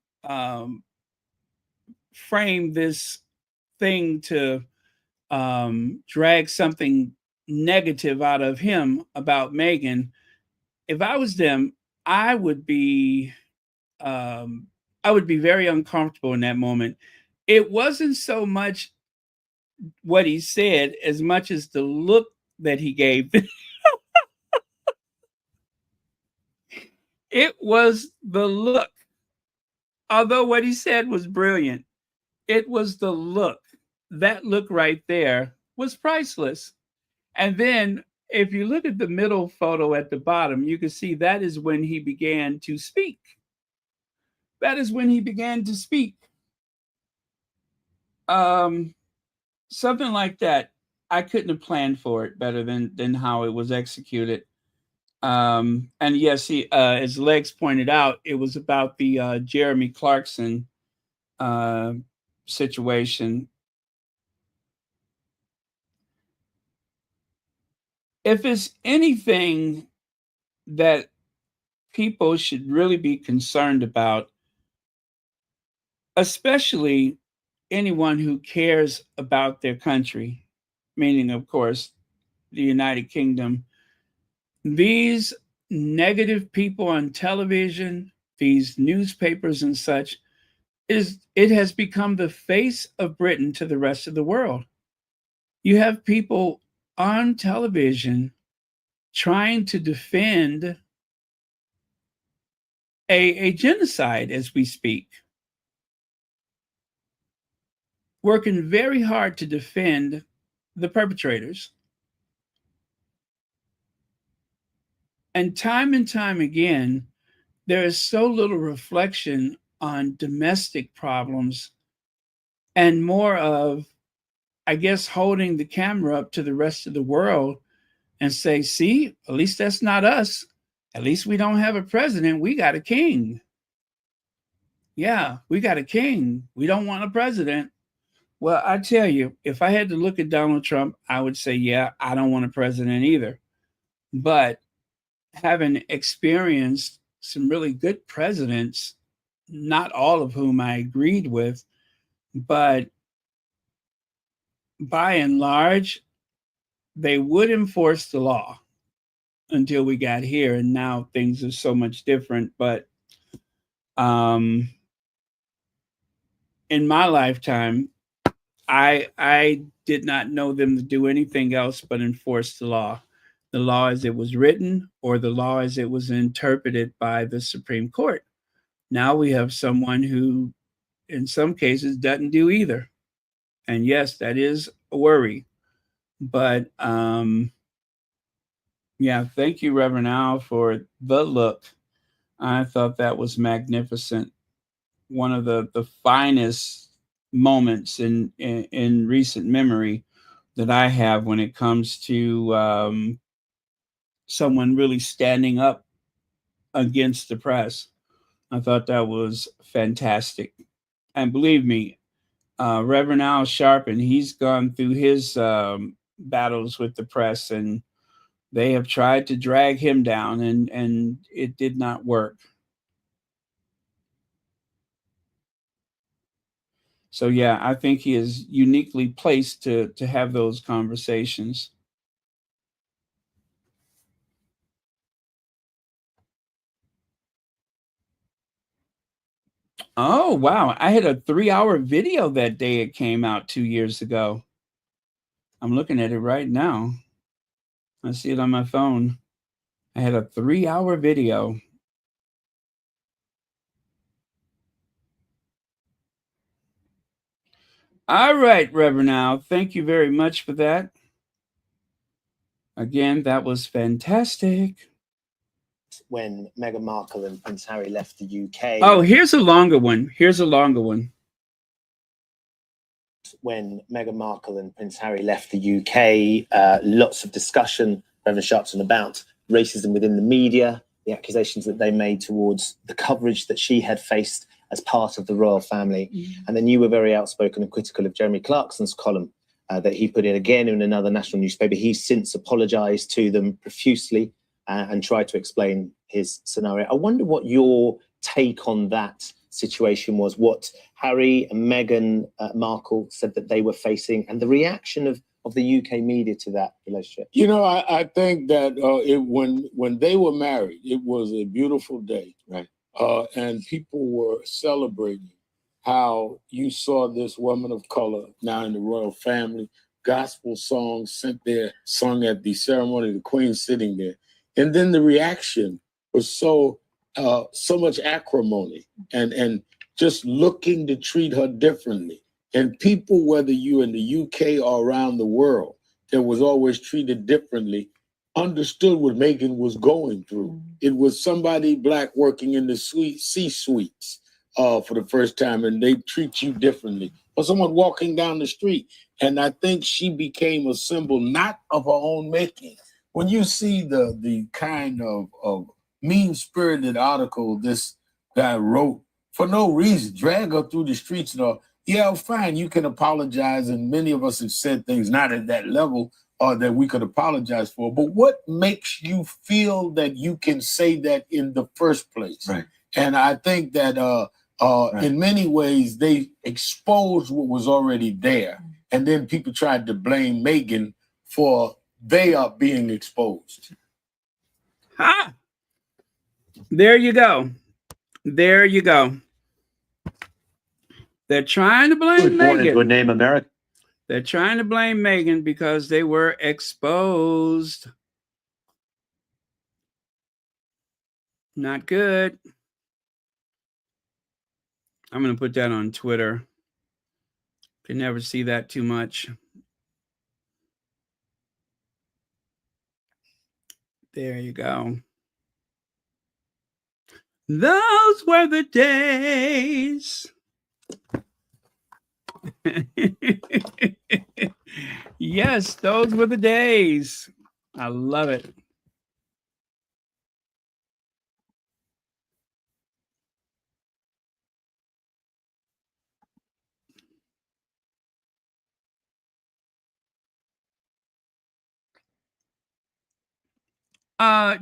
A: frame this thing to drag something negative out of him about Meghan, if I was them, I would be very uncomfortable in that moment. It wasn't so much what he said as much as the look that he gave. It was the look. Although what he said was brilliant, it was the look. That look right there was priceless. And then if you look at the middle photo at the bottom, you can see that is when he began to speak. That is when he began to speak. Something like that. I couldn't have planned for it better than how it was executed. And yes, he, as Legs pointed out, it was about the Jeremy Clarkson situation. If it's anything that people should really be concerned about, especially anyone who cares about their country, meaning, of course, the United Kingdom, these negative people on television, these newspapers and such, it has become the face of Britain to the rest of the world. You have people on television trying to defend a genocide as we speak, working very hard to defend the perpetrators. And time again, there is so little reflection on domestic problems and more of I guess, holding the camera up to the rest of the world and say, see, at least that's not us. At least we don't have a president. We got a king. Yeah, we got a king. We don't want a president. Well, I tell you, if I had to look at Donald Trump, I would say, yeah, I don't want a president either. But having experienced some really good presidents, not all of whom I agreed with, but by and large, they would enforce the law until we got here. And now things are so much different. But in my lifetime, I did not know them to do anything else but enforce the law as it was written, or the law as it was interpreted by the Supreme Court. Now we have someone who, in some cases, doesn't do either. And yes, that is a worry. But yeah, thank you, Reverend Al, for the look. I thought that was magnificent. One of the finest moments in recent memory that I have when it comes to someone really standing up against the press. I thought that was fantastic. And believe me, Reverend Al Sharpton, he's gone through his battles with the press, and they have tried to drag him down, and it did not work. So yeah, I think he is uniquely placed to have those conversations. Oh, wow. I had a 3-hour video that day it came out 2 years ago. I'm looking at it right now. I see it on my phone. I had a 3-hour video. All right, Reverend Al, thank you very much for that. Again, that was fantastic.
E: When Meghan Markle and Prince Harry left the UK.
A: Oh, here's a longer one. Here's a longer one.
E: When Meghan Markle and Prince Harry left the UK, lots of discussion, Reverend Sharpton, about racism within the media, the accusations that they made towards the coverage that she had faced as part of the royal family. Mm-hmm. And then you were very outspoken and critical of Jeremy Clarkson's column that he put in again in another national newspaper. He's since apologized to them profusely and tried to explain his scenario. I wonder what your take on that situation was, what Harry and Meghan Markle said that they were facing, and the reaction of the UK media to that relationship.
D: You know, I think that when they were married, it was a beautiful day, right? And people were celebrating how you saw this woman of color now in the royal family, gospel songs sung at the ceremony, the Queen sitting there. And then the reaction was so much acrimony and just looking to treat her differently. And people, whether you're in the UK or around the world, that was always treated differently, understood what Meghan was going through. It was somebody Black working in the C-suites for the first time, and they treat you differently. Or someone walking down the street. And I think she became a symbol not of her own making. When you see the kind of mean-spirited article this guy wrote for no reason, drag her through the streets and all, yeah, fine, you can apologize, and many of us have said things not at that level that we could apologize for, but what makes you feel that you can say that in the first place? Right. And I think that right. In many ways, they exposed what was already there, and then people tried to blame Meghan for they are being exposed.
A: Ha! There you go. There you go. They're trying to blame Meghan.
C: Good name, America.
A: They're trying to blame Meghan because they were exposed. Not good. I'm going to put that on Twitter. Can never see that too much. There you go. Those were the days. Yes, those were the days. I love it.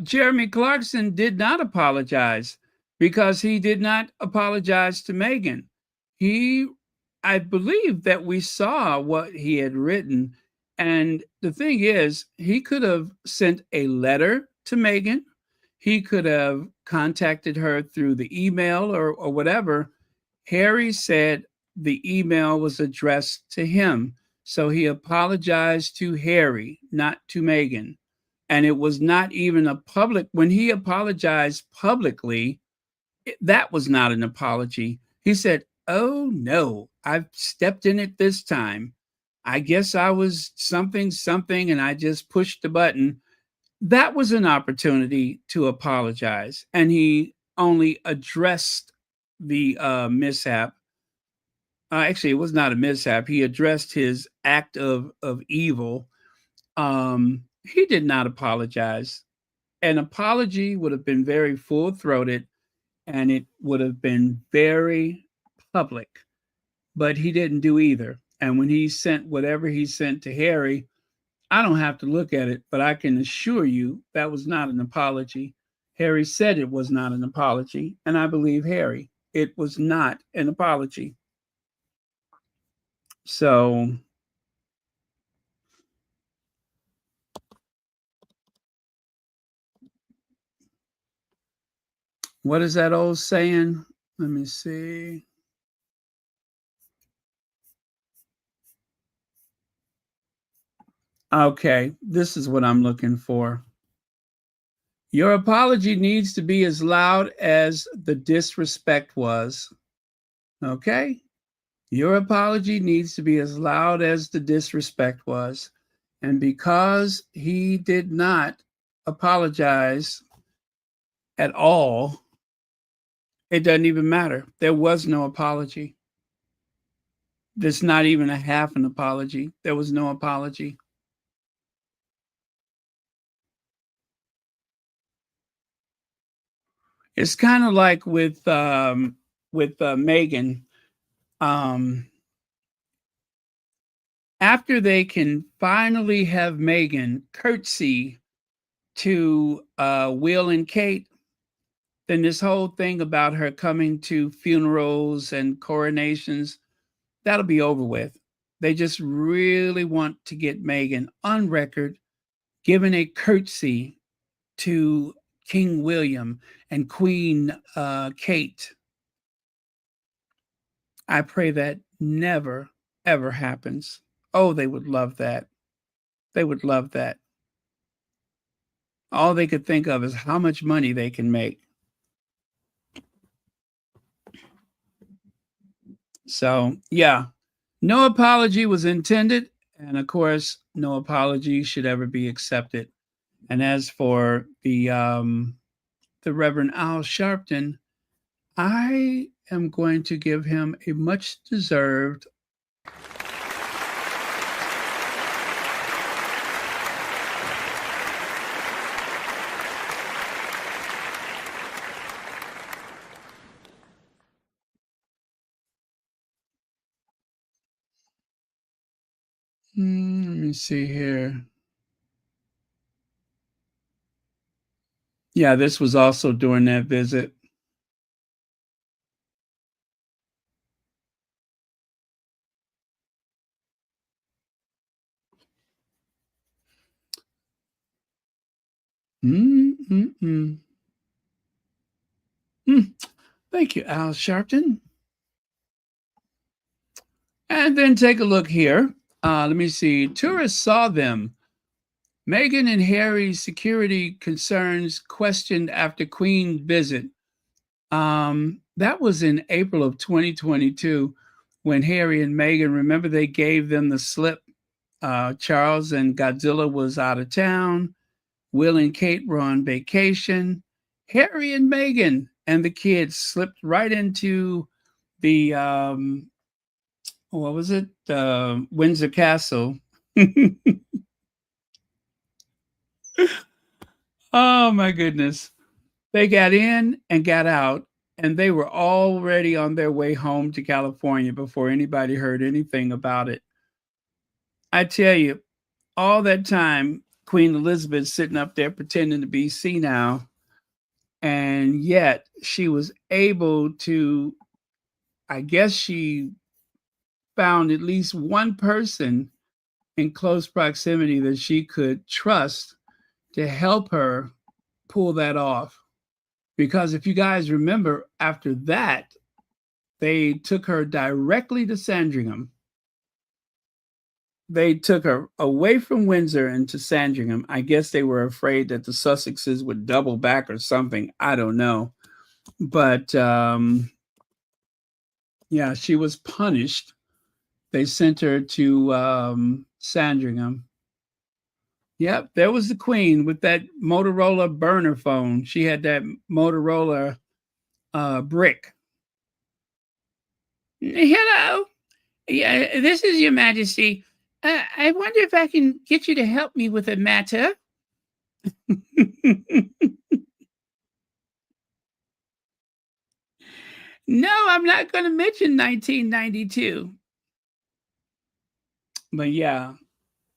A: Jeremy Clarkson did not apologize because he did not apologize to Meghan. I believe that we saw what he had written. And the thing is, he could have sent a letter to Meghan. He could have contacted her through the email or whatever. Harry said the email was addressed to him. So he apologized to Harry, not to Meghan. And it was not even a public, when he apologized publicly, that was not an apology. He said, "Oh no, I've stepped in it this time. I guess I was something, and I just pushed the button." That was an opportunity to apologize. And he only addressed the mishap. Actually, it was not a mishap. He addressed his act of evil. He did not apologize. An apology would have been very full throated and it would have been very public, but he didn't do either. And when he sent whatever he sent to Harry, I don't have to look at it, but I can assure you that was not an apology. Harry said it was not an apology, and I believe Harry. It was not an apology. So, what is that old saying? Let me see. Okay, this is what I'm looking for. Your apology needs to be as loud as the disrespect was. Okay? Your apology needs to be as loud as the disrespect was. And because he did not apologize at all, it doesn't even matter. There was no apology. There's not even a half an apology. There was no apology. It's kind of like with Meghan. After they can finally have Meghan curtsy to Will and Kate, then this whole thing about her coming to funerals and coronations, that'll be over with. They just really want to get Meghan on record giving a curtsy to King William and Queen Kate. I pray that never, ever happens. Oh, they would love that. They would love that. All they could think of is how much money they can make. So, yeah, no apology was intended. And of course, no apology should ever be accepted. And as for the Reverend Al Sharpton, I am going to give him a much deserved let me see here. Yeah, this was also during that visit. Thank you, Al Sharpton. And then take a look here. Let me see. Tourists saw them. Meghan and Harry's security concerns questioned after Queen visit. That was in April of 2022 when Harry and Meghan, remember they gave them the slip. Charles and Godzilla was out of town. Will and Kate were on vacation. Harry and Meghan and the kids slipped right into the, what was it? Windsor Castle. Oh my goodness. They got in and got out, and they were already on their way home to California before anybody heard anything about it. I tell you, all that time, Queen Elizabeth sitting up there pretending to be senile, and yet she was able to, I guess she found at least one person in close proximity that she could trust to help her pull that off. Because if you guys remember, after that, they took her directly to Sandringham. They took her away from Windsor into Sandringham. I guess they were afraid that the Sussexes would double back or something. I don't know. But yeah, she was punished. They sent her to Sandringham. Yep, there was the Queen with that Motorola burner phone. She had that Motorola brick. Hello. Yeah, this is Your Majesty. I wonder if I can get you to help me with a matter. No, I'm not going to mention 1992. But yeah,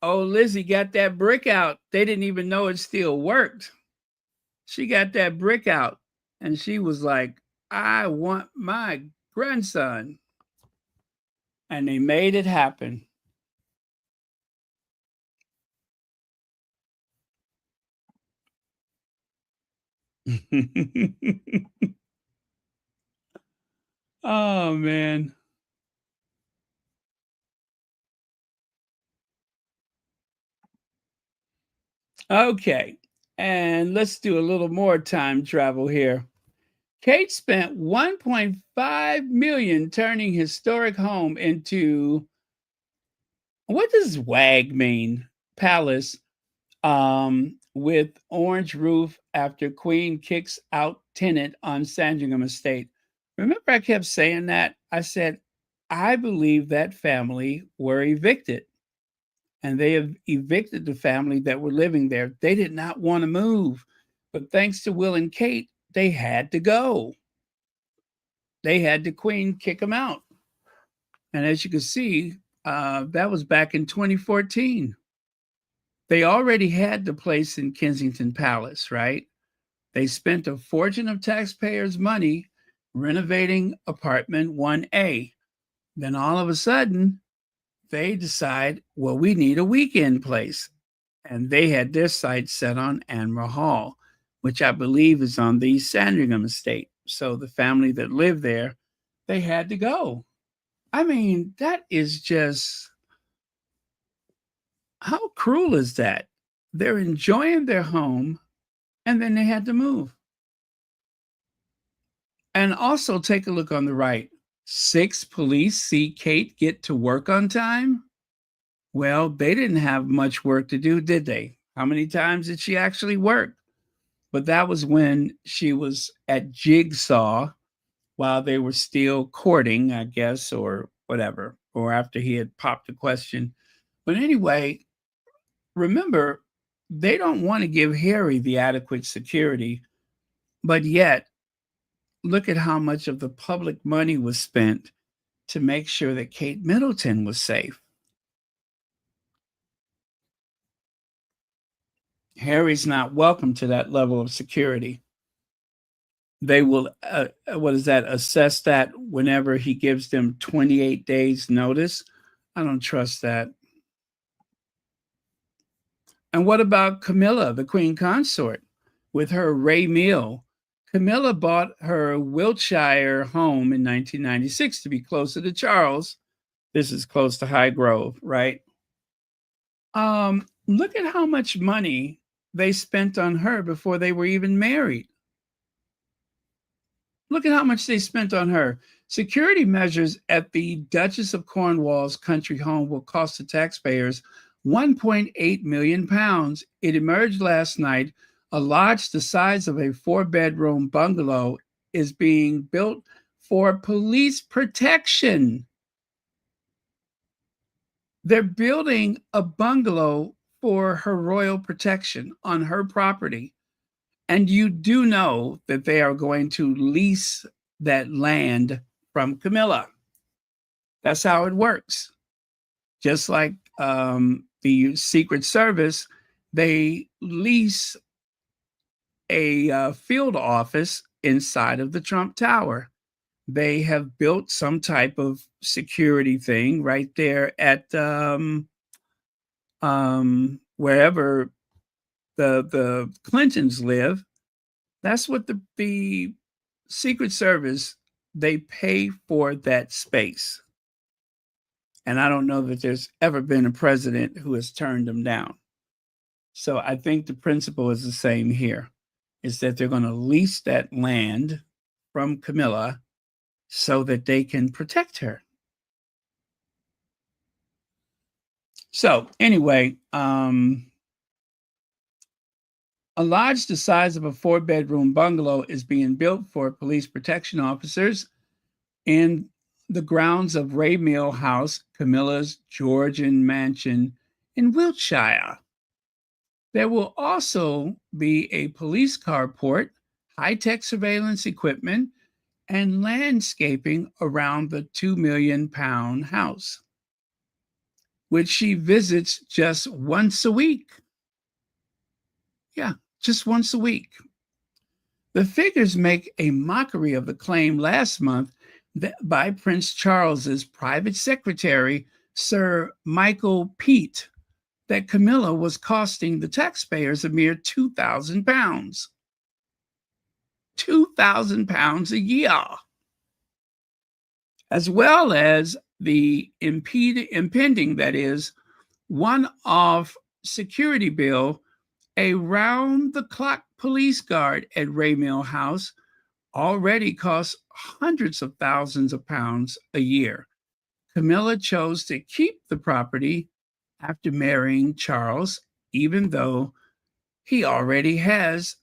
A: oh, Lizzie got that brick out. They didn't even know it still worked. She got that brick out and she was like, I want my grandson. And they made it happen. Oh, man. Okay. And let's do a little more time travel here. Kate spent 1.5 million turning historic home into, what does WAG mean? Palace, with orange roof after Queen kicks out tenant on Sandringham Estate. Remember, I kept saying that? I said, I believe that family were evicted. And they have evicted the family that were living there. They did not want to move. But thanks to Will and Kate, they had to go. They had the Queen kick them out. And as you can see, that was back in 2014. They already had the place in Kensington Palace, right? They spent a fortune of taxpayers' money renovating apartment 1A. Then all of a sudden, they decide, well, we need a weekend place. And they had their sights set on Admiral Hall, which I believe is on the Sandringham estate. So the family that lived there, they had to go. I mean, that is just, how cruel is that? They're enjoying their home and then they had to move. And also take a look on the right. 6 police see Kate get to work on time. Well, they didn't have much work to do, did they? How many times did she actually work? But that was when she was at Jigsaw while they were still courting, I guess, or whatever, or after he had popped the question. But anyway, remember, they don't want to give Harry the adequate security, but yet, look at how much of the public money was spent to make sure that Kate Middleton was safe. Harry's not welcome to that level of security. They will, assess that whenever he gives them 28 days notice. I don't trust that. And what about Camilla, the Queen Consort, with her Ray Meal? Camilla bought her Wiltshire home in 1996 to be closer to Charles. This is close to Highgrove, right? Look at how much money they spent on her before they were even married. Look at how much they spent on her. Security measures at the Duchess of Cornwall's country home will cost the taxpayers £1.8 million. It emerged last night. A lodge the size of a 4-bedroom bungalow is being built for police protection. They're building a bungalow for her royal protection on her property. And you do know that they are going to lease that land from Camilla. That's how it works. Just like the Secret Service, they lease a field office inside of the Trump Tower. They have built some type of security thing right there at wherever the Clintons live. That's what the Secret Service, they pay for that space. And I don't know that there's ever been a president who has turned them down. So I think the principle is the same here, is that they're going to lease that land from Camilla so that they can protect her. So anyway, a lodge the size of a 4-bedroom bungalow is being built for police protection officers in the grounds of Ray Mill House, Camilla's Georgian mansion in Wiltshire. There will also be a police carport, high-tech surveillance equipment, and landscaping around the £2 million house, which she visits just once a week. Yeah, just once a week. The figures make a mockery of the claim last month by Prince Charles's private secretary, Sir Michael Peat, that Camilla was costing the taxpayers a mere £2,000. £2,000 a year, as well as the impending, that is, one-off security bill. A round-the-clock police guard at Ray Mill House already costs hundreds of thousands of pounds a year. Camilla chose to keep the property after marrying Charles, even though he already has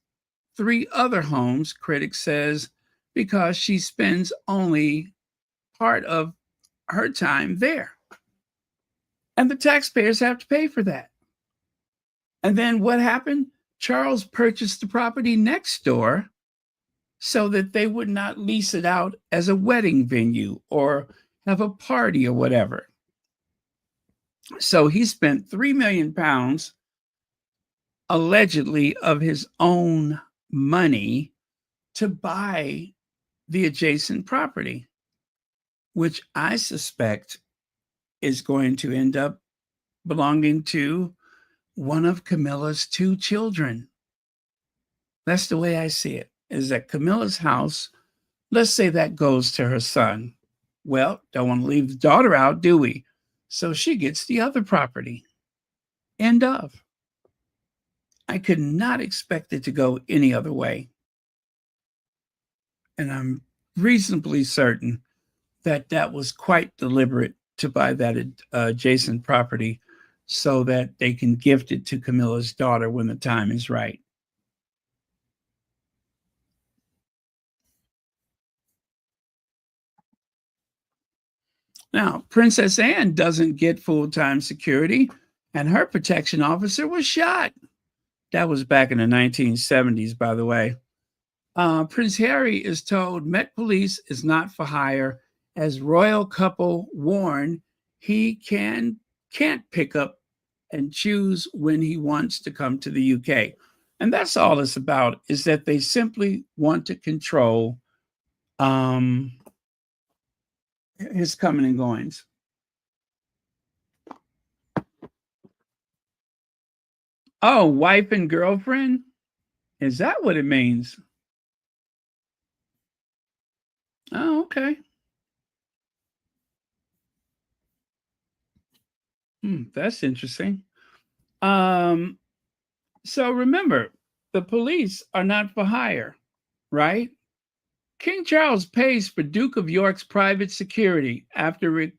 A: 3 other homes, critics says, because she spends only part of her time there. And the taxpayers have to pay for that. And then what happened? Charles purchased the property next door so that they would not lease it out as a wedding venue or have a party or whatever. So he spent £3 million allegedly of his own money to buy the adjacent property, which I suspect is going to end up belonging to one of Camilla's 2 children. That's the way I see it, is that Camilla's house, let's say that goes to her son. Well, don't want to leave the daughter out, do we? So she gets the other property. End of. I could not expect it to go any other way. And I'm reasonably certain that that was quite deliberate to buy that adjacent property so that they can gift it to Camilla's daughter when the time is right. Now, Princess Anne doesn't get full-time security, and her protection officer was shot. That was back in the 1970s, by the way. Prince Harry is told Met Police is not for hire, as royal couple warn he can't pick up and choose when he wants to come to the UK. And that's all it's about, is that they simply want to control his coming and goings. Oh, wife and girlfriend? Is that what it means? Oh, okay. That's interesting. So remember, the police are not for hire, right? King Charles pays for Duke of York's private security after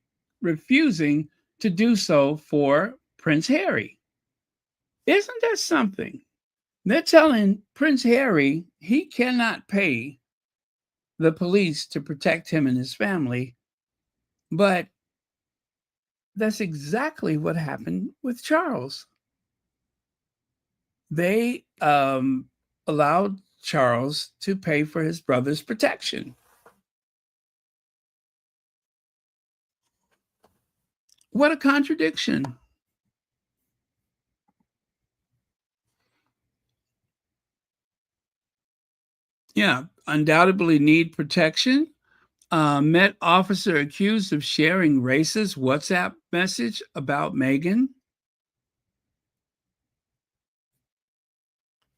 A: refusing to do so for Prince Harry. Isn't that something? They're telling Prince Harry he cannot pay the police to protect him and his family, but that's exactly what happened with Charles. They allowed Charles to pay for his brother's protection. What a contradiction. Yeah, undoubtedly need protection. Met officer accused of sharing racist WhatsApp message about Meghan.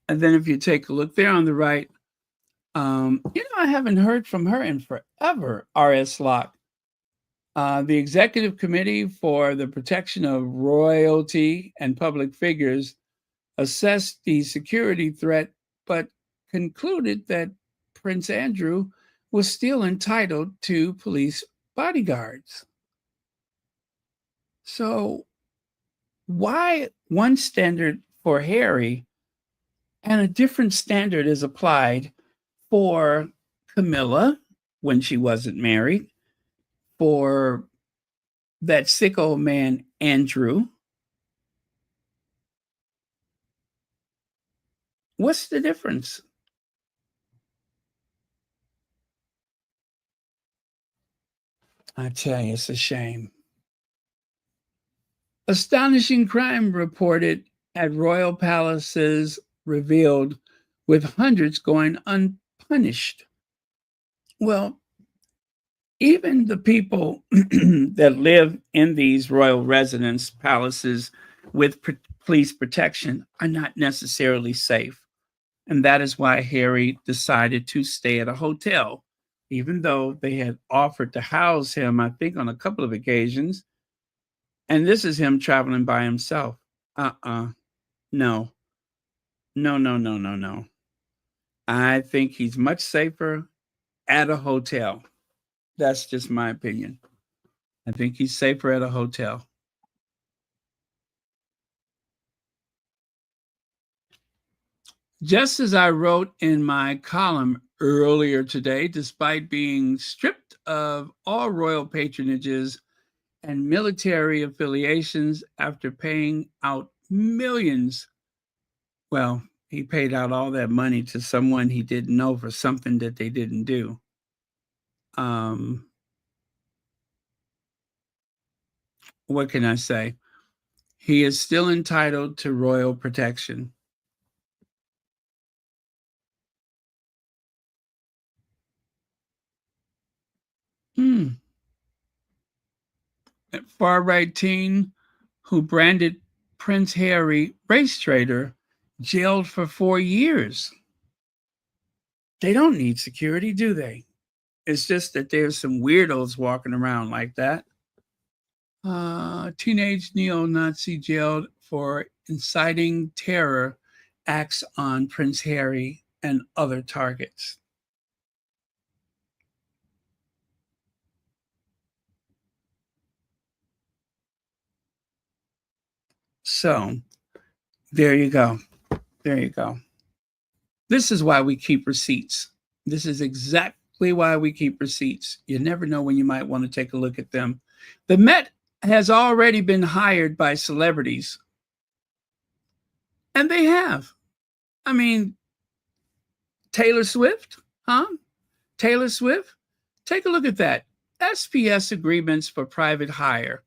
A: And then if you take a look there on the right, I haven't heard from her in forever, R.S. Locke. The Executive Committee for the Protection of Royalty and Public Figures assessed the security threat, but concluded that Prince Andrew was still entitled to police bodyguards. So why one standard for Harry and a different standard is applied for Camilla when she wasn't married, for that sick old man, Andrew? What's the difference? I tell you, it's a shame. Astonishing crime reported at royal palaces revealed, with hundreds going unpunished. Well, even the people that live in these royal residence palaces with police protection are not necessarily safe. And that is why Harry decided to stay at a hotel, even though they had offered to house him, I think, on a couple of occasions. And this is him traveling by himself. No. No. I think he's much safer at a hotel. That's just my opinion. I think he's safer at a hotel. Just as I wrote in my column earlier today, despite being stripped of all royal patronages and military affiliations after paying out millions, well, he paid out all that money to someone he didn't know for something that they didn't do. What can I say? He is still entitled to royal protection. That far-right teen who branded Prince Harry race traitor jailed for 4 years. They don't need security, do they? It's just that there's some weirdos walking around like that. Teenage neo-Nazi jailed for inciting terror acts on Prince Harry and other targets. So there you go. There you go. This is why we keep receipts. This is exactly why we keep receipts. You never know when you might want to take a look at them. The Met has already been hired by celebrities. And they have. I mean, Taylor Swift, huh? Taylor Swift? Take a look at that. SPS agreements for private hire.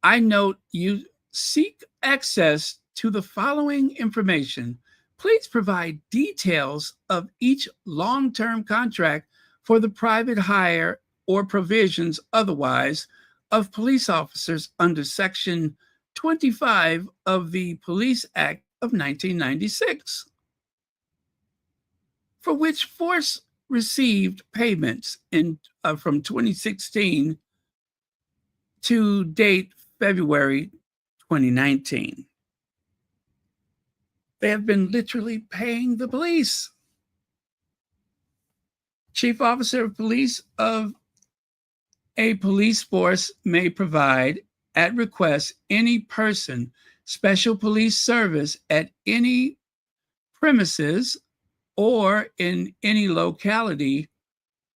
A: I note you seek access to the following information. Please provide details of each long-term contract for the private hire or provisions otherwise of police officers under Section 25 of the Police Act of 1996, for which force received payments from 2016 to date February 2019. They have been literally paying the police. Chief officer of police of a police force may provide, at request, any person special police service at any premises or in any locality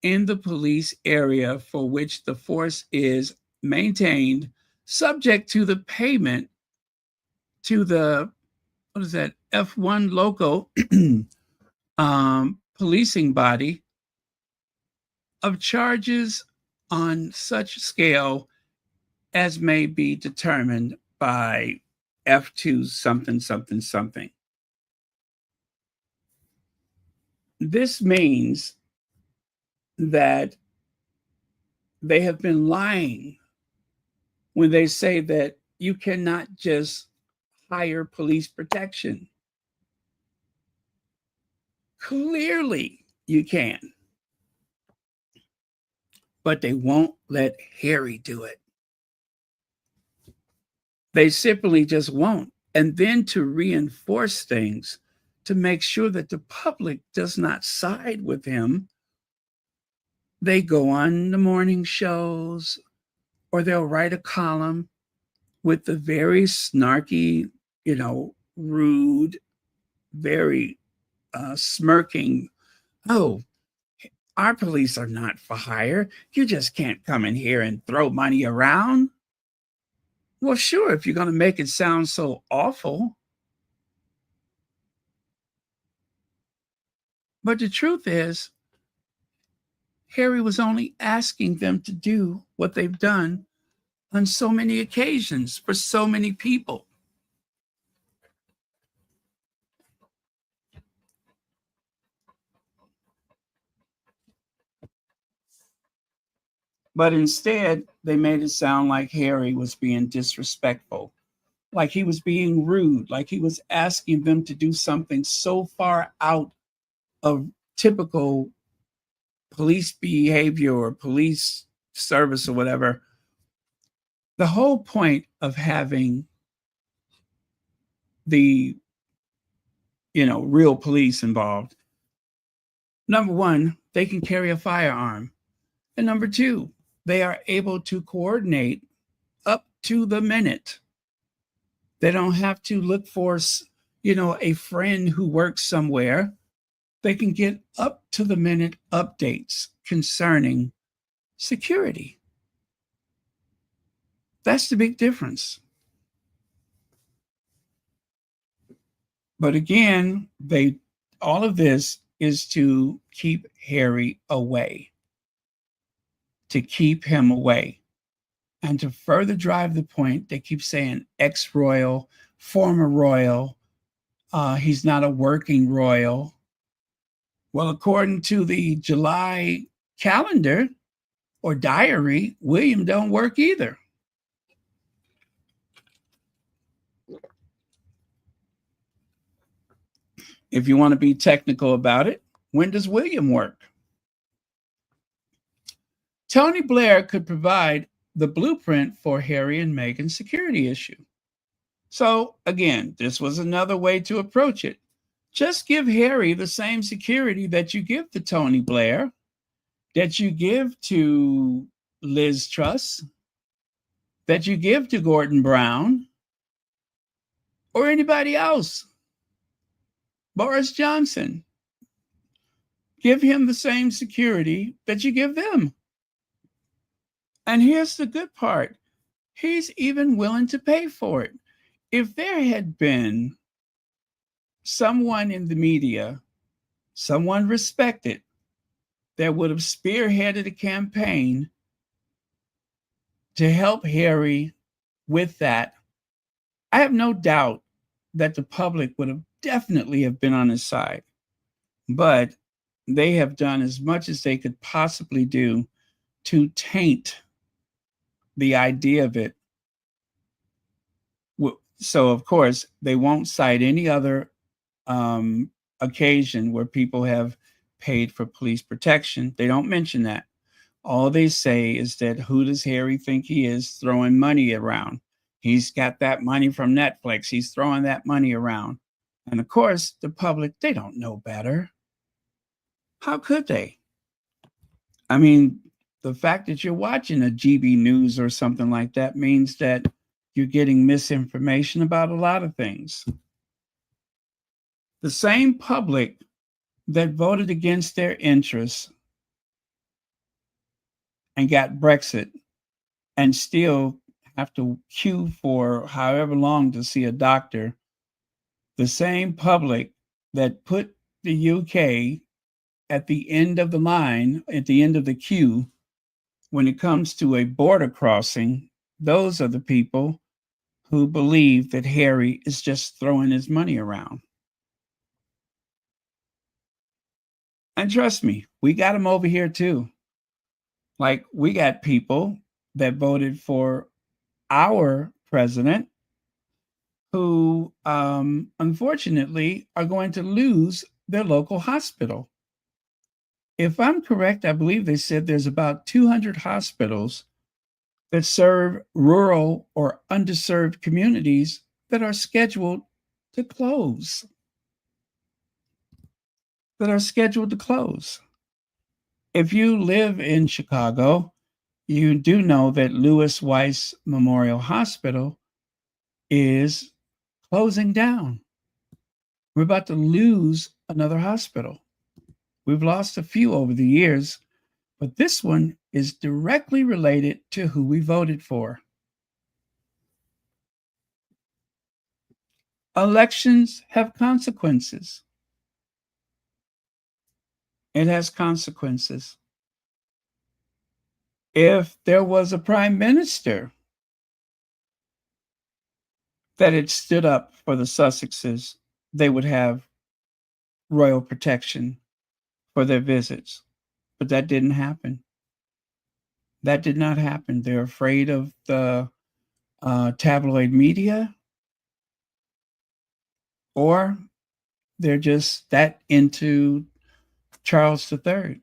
A: in the police area for which the force is maintained subject to the payment to the, what is that, F1 local policing body of charges on such scale as may be determined by F2 something, something, something. This means that they have been lying when they say that you cannot just hire police protection. Clearly, you can. But they won't let Harry do it. They simply just won't. And then to reinforce things, to make sure that the public does not side with him, they go on the morning shows, or they'll write a column with the very snarky, rude, very smirking, oh, our police are not for hire. You just can't come in here and throw money around. Well, sure, if you're going to make it sound so awful. But the truth is, Harry was only asking them to do what they've done on so many occasions for so many people. But instead, they made it sound like Harry was being disrespectful, like he was being rude, like he was asking them to do something so far out of typical police behavior or police service or whatever. The whole point of having the, real police involved, number one, they can carry a firearm. And number two, they are able to coordinate up to the minute. They don't have to look for, a friend who works somewhere. They can get up to the minute updates concerning security. That's the big difference. But again, all of this is to keep Harry away. To keep him away. And to further drive the point, they keep saying ex-royal, former royal, he's not a working royal. Well, according to the July calendar or diary, William don't work either. If you want to be technical about it, when does William work? Tony Blair could provide the blueprint for Harry and Meghan's security issue. So again, this was another way to approach it. Just give Harry the same security that you give to Tony Blair, that you give to Liz Truss, that you give to Gordon Brown, or anybody else. Boris Johnson. Give him the same security that you give them. And here's the good part. He's even willing to pay for it. If there had been someone in the media, someone respected, that would have spearheaded a campaign to help Harry with that, I have no doubt that the public would have definitely have been on his side. But they have done as much as they could possibly do to taint the idea of it. So, of course, they won't cite any other occasion where people have paid for police protection. They don't mention that. All they say is that who does Harry think he is throwing money around? He's got that money from Netflix. He's throwing that money around. And of course, the public, they don't know better. How could they? I mean, the fact that you're watching a GB News or something like that means that you're getting misinformation about a lot of things. The same public that voted against their interests and got Brexit and still have to queue for however long to see a doctor, the same public that put the UK at the end of the line, at the end of the queue, when it comes to a border crossing, those are the people who believe that Harry is just throwing his money around. And trust me, we got him over here too. Like, we got people that voted for our president who, unfortunately, are going to lose their local hospital. If I'm correct, I believe they said there's about 200 hospitals that serve rural or underserved communities that are scheduled to close. If you live in Chicago, you do know that Lewis Weiss Memorial Hospital is closing down. We're about to lose another hospital. We've lost a few over the years, but this one is directly related to who we voted for. Elections have consequences. It has consequences. If there was a prime minister that had stood up for the Sussexes, they would have royal protection for their visits. But that didn't happen. That did not happen. They're afraid of the tabloid media, or they're just that into Charles III.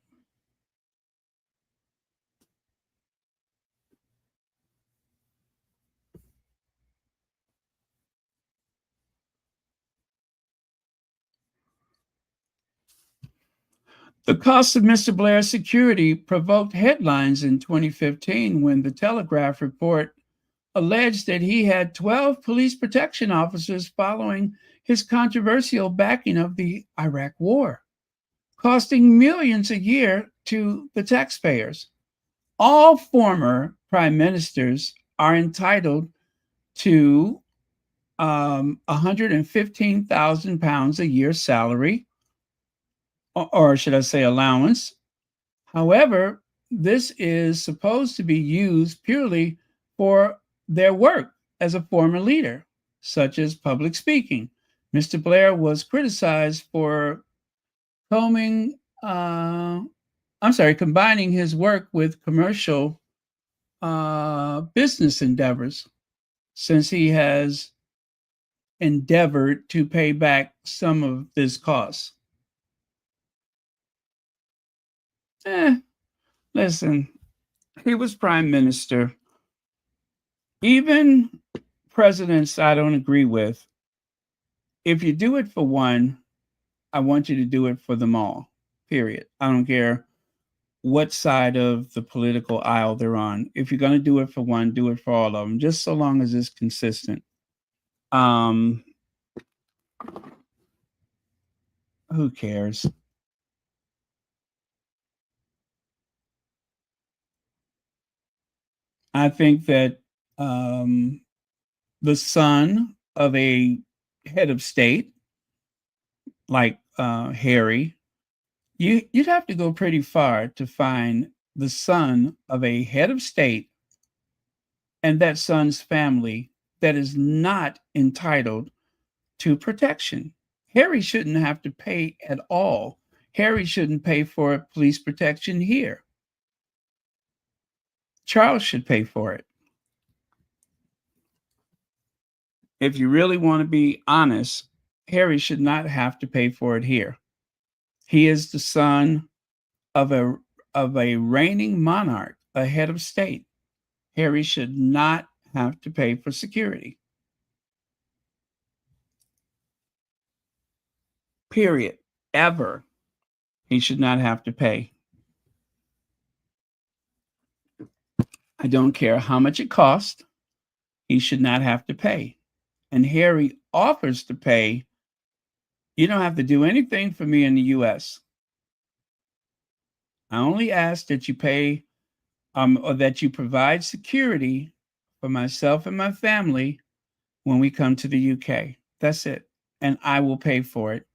A: The cost of Mr. Blair's security provoked headlines in 2015 when the Telegraph report alleged that he had 12 police protection officers following his controversial backing of the Iraq War, costing millions a year to the taxpayers. All former prime ministers are entitled to £115,000 a year salary, or should I say allowance. However, this is supposed to be used purely for their work as a former leader, such as public speaking. Mr. Blair was criticized for combining his work with commercial business endeavors, since he has endeavored to pay back some of this cost. Listen, he was prime minister. Even presidents I don't agree with, if you do it for one, I want you to do it for them all, period. I don't care what side of the political aisle they're on. If you're going to do it for one, do it for all of them, just so long as it's consistent. Who cares? I think that the son of a head of state, like Harry, you'd have to go pretty far to find the son of a head of state and that son's family that is not entitled to protection. Harry shouldn't have to pay at all. Harry shouldn't pay for police protection here. Charles should pay for it. If you really want to be honest, Harry should not have to pay for it here. He is the son of a reigning monarch, a head of state. Harry should not have to pay for security. Period. Ever. He should not have to pay. I don't care how much it costs. He should not have to pay. And Harry offers to pay. You don't have to do anything for me in the U.S. I only ask that you pay or that you provide security for myself and my family when we come to the UK. That's it. And I will pay for it.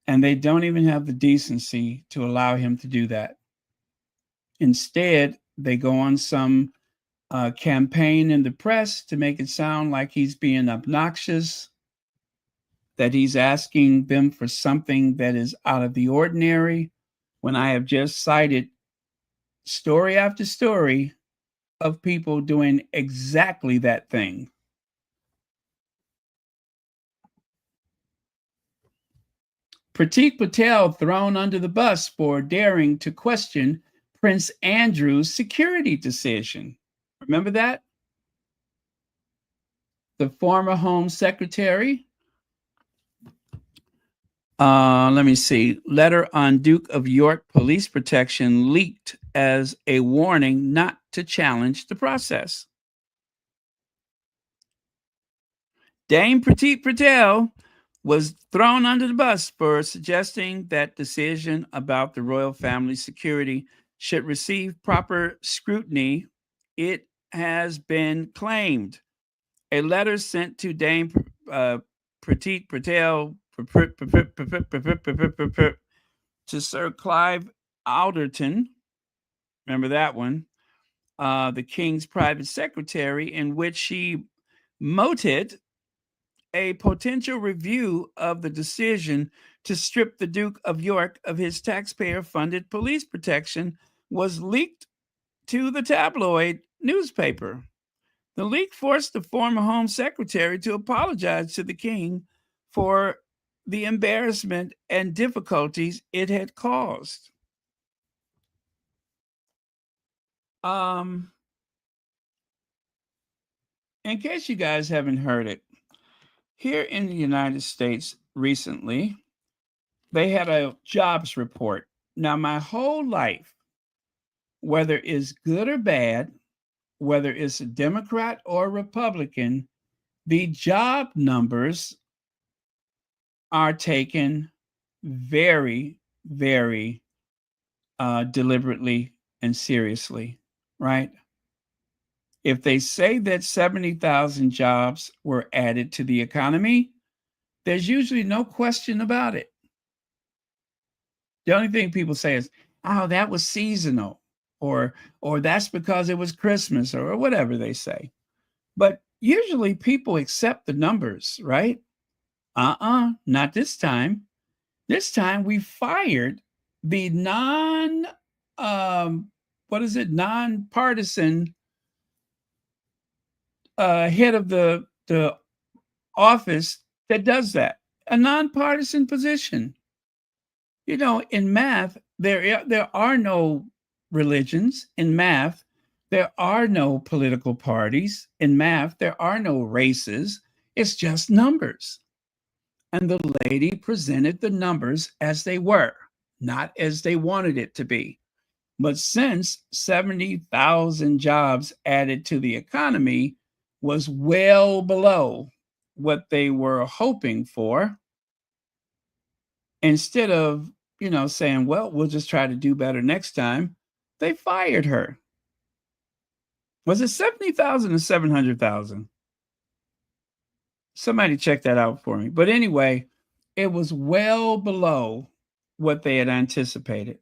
A: And they don't even have the decency to allow him to do that. Instead, they go on some campaign in the press to make it sound like he's being obnoxious, that he's asking them for something that is out of the ordinary, when I have just cited story after story of people doing exactly that thing. Pratik Patel thrown under the bus for daring to question Prince Andrew's security decision. Remember that? The former Home Secretary. Let me see. Letter on Duke of York police protection leaked as a warning not to challenge the process. Dame Pratik Patel was thrown under the bus for suggesting that decision about the royal family security should receive proper scrutiny. It has been claimed. A letter sent to Dame Pratik Patel to Sir Clive Alderton, remember that one, the King's private secretary, in which she mooted a potential review of the decision to strip the Duke of York of his taxpayer-funded police protection, was leaked to the tabloid newspaper. The leak forced the former Home Secretary to apologize to the King for the embarrassment and difficulties it had caused. In case you guys haven't heard it, here in the United States recently, they had a jobs report. Now, my whole life, whether it's good or bad, whether it's a Democrat or Republican, the job numbers are taken very, very deliberately and seriously, right? If they say that 70,000 jobs were added to the economy, there's usually no question about it. The only thing people say is, oh, that was seasonal, or that's because it was Christmas, or whatever they say. But usually people accept the numbers, right? Not this time. This time we fired the nonpartisan head of the office that does that, a nonpartisan position. You know, in math, there are no religions. In math, there are no political parties. In math, there are no races. It's just numbers. And the lady presented the numbers as they were, not as they wanted it to be. But since 70,000 jobs added to the economy was well below what they were hoping for, instead of, saying, well, we'll just try to do better next time, they fired her. Was it 70,000 or 700,000? Somebody check that out for me. But anyway, it was well below what they had anticipated.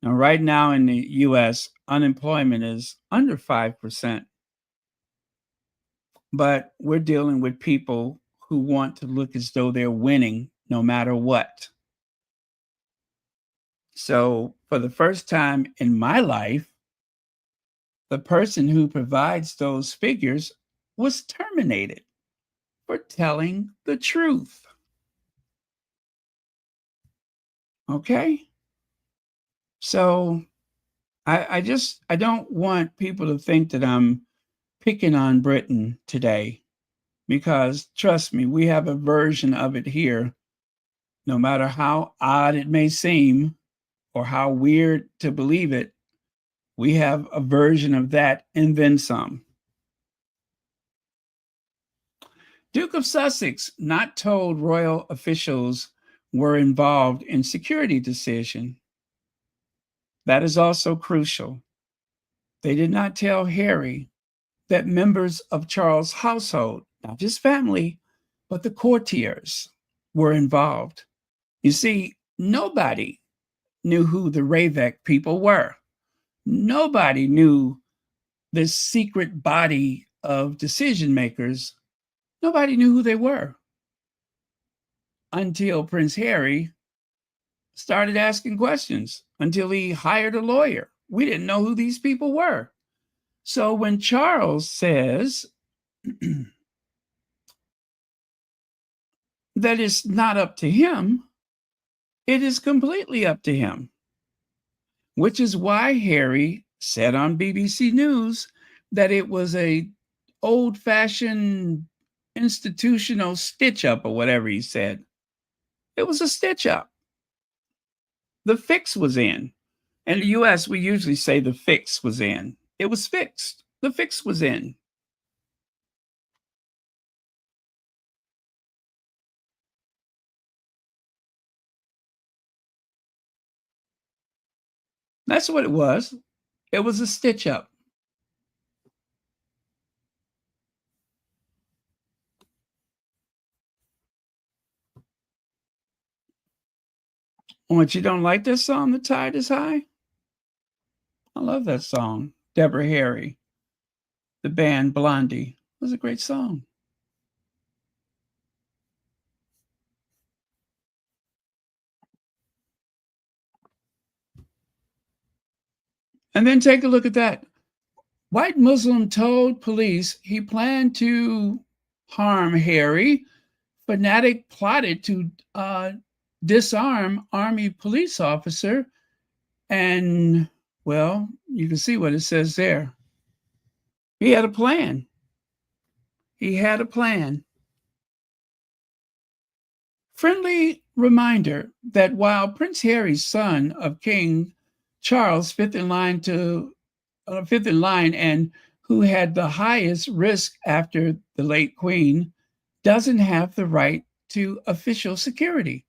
A: Now, right now in the US, unemployment is under 5%. But we're dealing with people who want to look as though they're winning no matter what. So for the first time in my life, the person who provides those figures was terminated for telling the truth. Okay? So I don't want people to think that I'm picking on Britain today, because trust me, we have a version of it here. No matter how odd it may seem or how weird to believe it, we have a version of that and then some. Duke of Sussex not told royal officials were involved in security decision. That is also crucial. They did not tell Harry that members of Charles' household, not just family, but the courtiers, were involved. You see, nobody knew who the Ravek people were. Nobody knew this secret body of decision makers. Nobody knew who they were until Prince Harry started asking questions, until he hired a lawyer. We didn't know who these people were. So when Charles says that it's not up to him, it is completely up to him, which is why Harry said on BBC News that it was a old-fashioned institutional stitch-up, or whatever he said. It was a stitch-up. The fix was in. In the US, we usually say the fix was in. It was fixed. The fix was in. That's what it was. It was a stitch-up. What, you don't like this song, The Tide is High? I love that song. Deborah Harry, the band Blondie. It was a great song. And then take a look at that. White Muslim told police he planned to harm Harry. Fanatic plotted to disarm Army police officer. And, well, you can see what it says there. He had a plan. He had a plan. Friendly reminder that while Prince Harry's son of King Charles, fifth in line, and who had the highest risk after the late Queen, doesn't have the right to official security.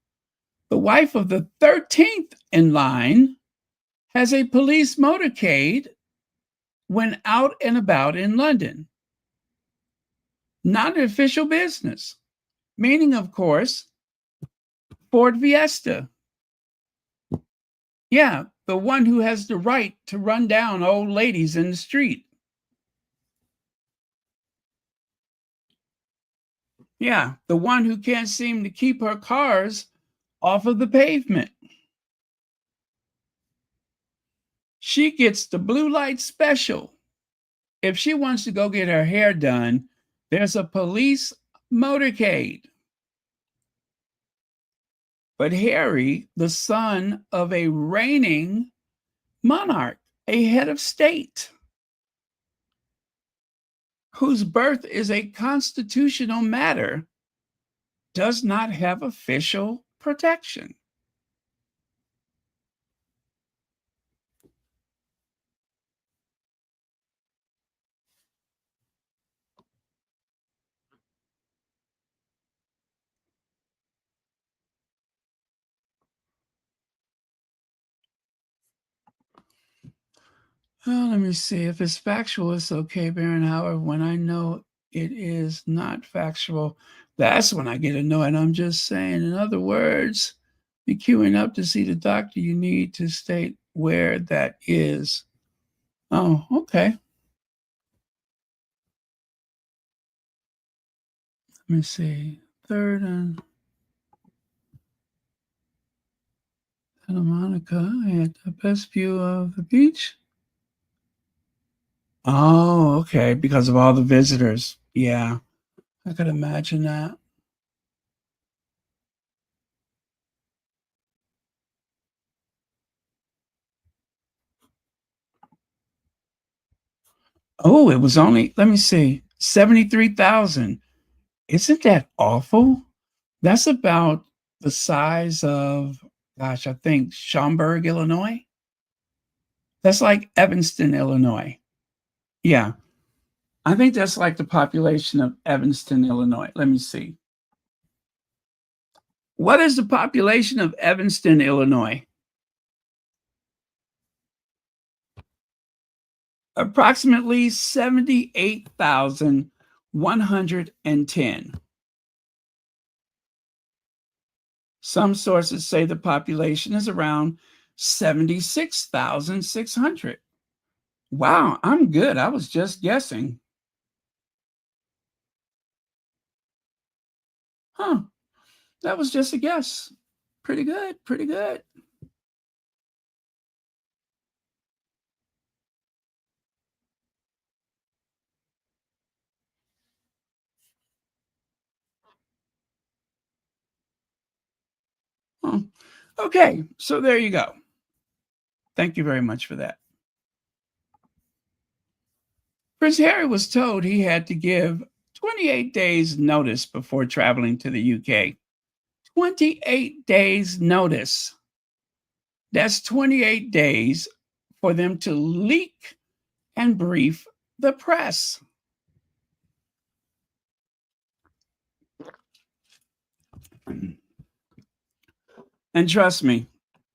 A: The wife of the 13th in line has a police motorcade when out and about in London. Not an official business. Meaning, of course, Ford Fiesta. Yeah, the one who has the right to run down old ladies in the street. Yeah, the one who can't seem to keep her cars off of the pavement. She gets the blue light special. If she wants to go get her hair done, there's a police motorcade. But Harry, the son of a reigning monarch, a head of state, whose birth is a constitutional matter, does not have official protection. Well, let me see. If it's factual, it's okay, Baron. However, when I know it is not factual, that's when I get annoyed. I'm just saying, in other words, be queuing up to see the doctor. You need to state where that is. Oh, okay. Let me see. Third and Santa Monica had the best view of the beach. Oh, okay. Because of all the visitors. Yeah, I could imagine that. Oh, it was only, let me see, 73,000. Isn't that awful? That's about the size of, gosh, I think Schaumburg, Illinois. That's like Evanston, Illinois. Yeah, I think that's like the population of Evanston, Illinois. Let me see. What is the population of Evanston, Illinois? approximately 78,110. Some sources say the population is around 76,600. Wow, I'm good. I was just guessing. Huh. That was just a guess. Pretty good. Pretty good. Huh. Okay, so there you go. Thank you very much for that. Prince Harry was told he had to give 28 days notice before traveling to the UK. 28 days notice. That's 28 days for them to leak and brief the press. And trust me,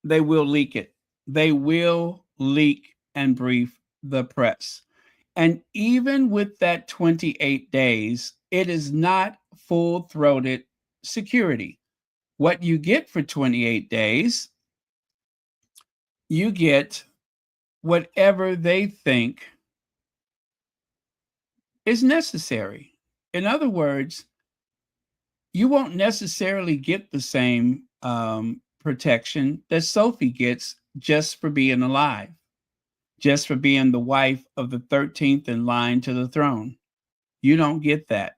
A: they will leak it. They will leak and brief the press. And even with that 28 days, it is not full throated security. What you get for 28 days, you get whatever they think is necessary. In other words, you won't necessarily get the same protection that Sophie gets just for being alive, just for being the wife of the 13th in line to the throne. You don't get that.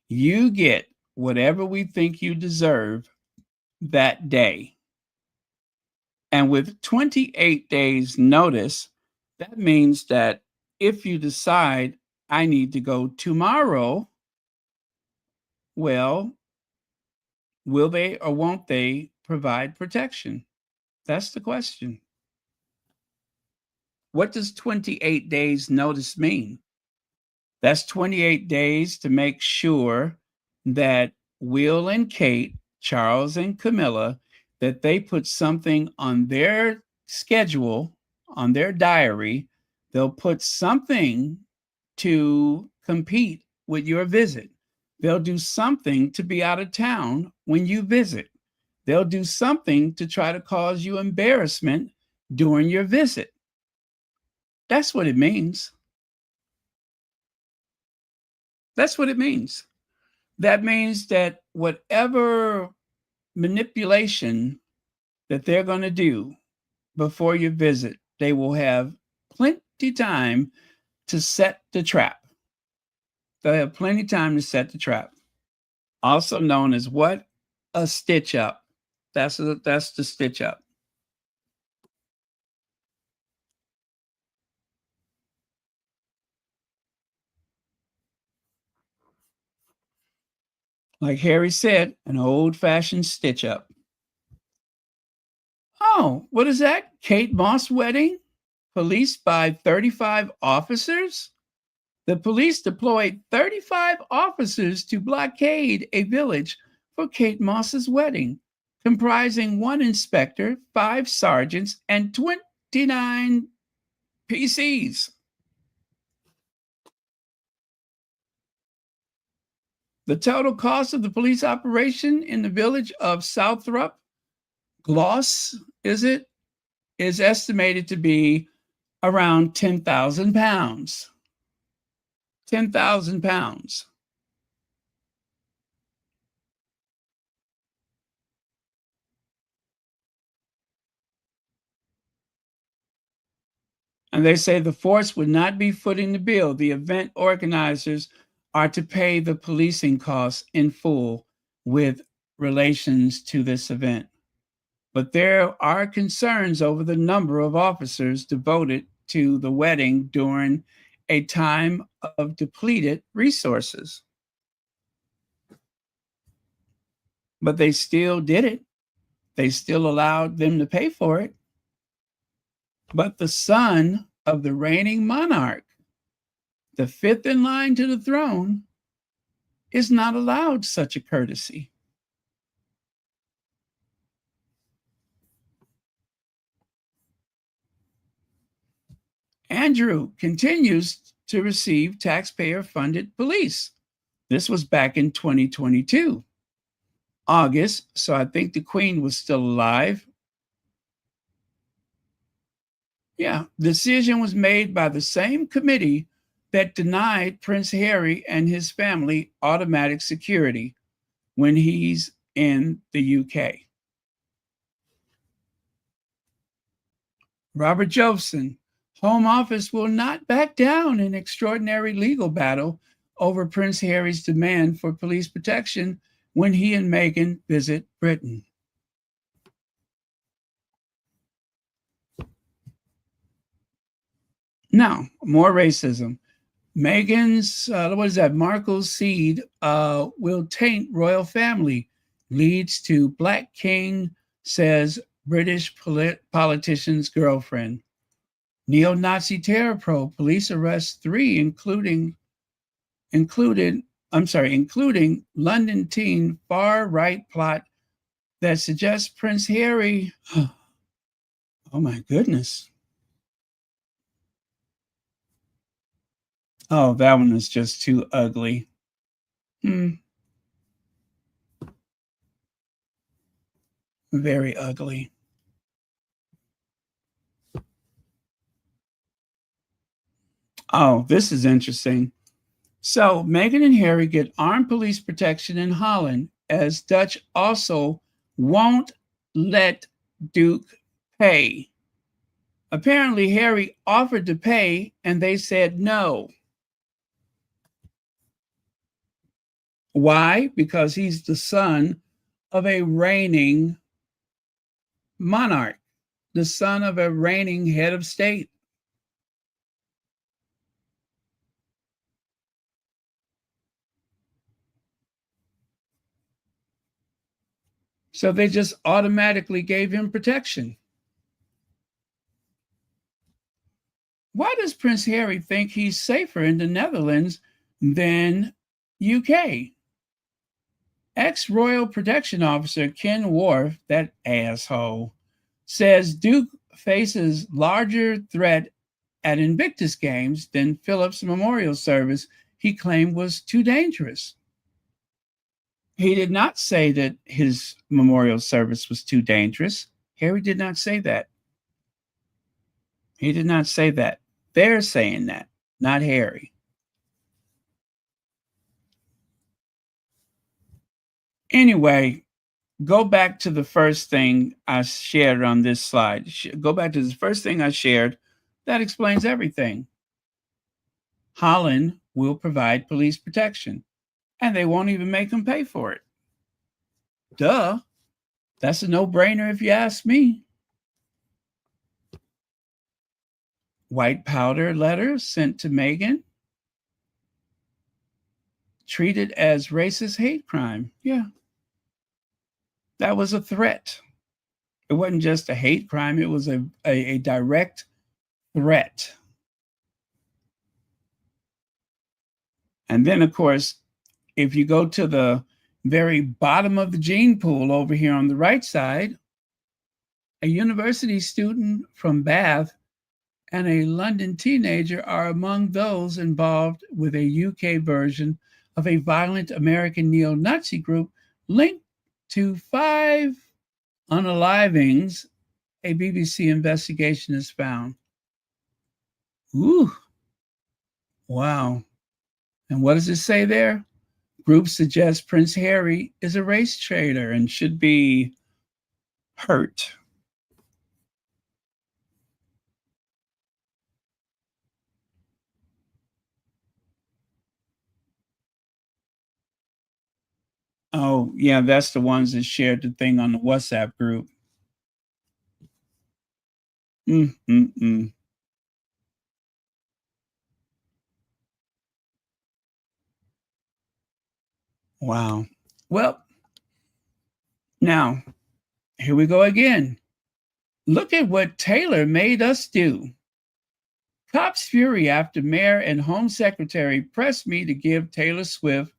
A: You get whatever we think you deserve that day. And with 28 days notice, that means that if you decide I need to go tomorrow, well, will they or won't they provide protection? That's the question. What does 28 days notice mean? That's 28 days to make sure that Will and Kate, Charles and Camilla, that they put something on their schedule, on their diary. They'll put something to compete with your visit. They'll do something to be out of town when you visit. They'll do something to try to cause you embarrassment during your visit. That's what it means. That's what it means. That means that whatever manipulation that they're going to do before your visit, they will have plenty time to set the trap. They'll have plenty of time to set the trap. Also known as what? A stitch up. That's the stitch up. Like Harry said, an old-fashioned stitch up. Oh, what is that? Kate Moss wedding? Police by 35 officers? The police deployed 35 officers to blockade a village for Kate Moss's wedding, comprising 1 inspector, 5 sergeants, and 29 PCs. The total cost of the police operation in the village of Southrop, Gloss, is estimated to be around £10,000. £10,000. And they say the force would not be footing the bill. The event organizers are to pay the policing costs in full with relations to this event. But there are concerns over the number of officers devoted to the wedding during a time of depleted resources. But they still did it. They still allowed them to pay for it. But the son of the reigning monarch, the 5th in line to the throne, is not allowed such a courtesy. And Andrew continues to receive taxpayer-funded police. This was back in 2022, August, so I think the Queen was still alive. Yeah, decision was made by the same committee that denied Prince Harry and his family automatic security when he's in the UK. Robert Jobson, Home Office will not back down in extraordinary legal battle over Prince Harry's demand for police protection when he and Meghan visit Britain. Now, more racism. Meghan's, Markle's seed will taint royal family, leads to Black King, says British politician's girlfriend. Neo-Nazi terror probe, police arrest 3, including London teen far-right plot that suggests Prince Harry. Oh my goodness. Oh, that one is just too ugly. Very ugly. Oh, this is interesting. So Meghan and Harry get armed police protection in Holland, as Dutch also won't let Duke pay. Apparently, Harry offered to pay and they said no. Why? Because he's the son of a reigning monarch, the son of a reigning head of state. So they just automatically gave him protection. Why does Prince Harry think he's safer in the Netherlands than UK? Ex-Royal Protection Officer Ken Worth, that asshole, says Duke faces larger threat at Invictus Games than Philip's memorial service he claimed was too dangerous. He did not say that his memorial service was too dangerous. Harry did not say that. He did not say that. They're saying that, not Harry. Anyway, go back to the first thing I shared on this slide. Go back to the first thing I shared. That explains everything. Holland will provide police protection, and they won't even make them pay for it. Duh. That's a no-brainer if you ask me. White powder letter sent to Meghan. Treated as racist hate crime. Yeah. That was a threat. It wasn't just a hate crime. It was a direct threat. And then, of course, if you go to the very bottom of the gene pool over here on the right side, a university student from Bath and a London teenager are among those involved with a UK version of a violent American neo-Nazi group linked to 5 unalivings, a BBC investigation has found. Ooh, wow. And what does it say there? Group suggests Prince Harry is a race traitor and should be hurt. Oh, yeah, that's the ones that shared the thing on the WhatsApp group. Wow. Well, now, here we go again. Look at what Taylor made us do. Cops fury after mayor and home secretary pressed me to give Taylor Swift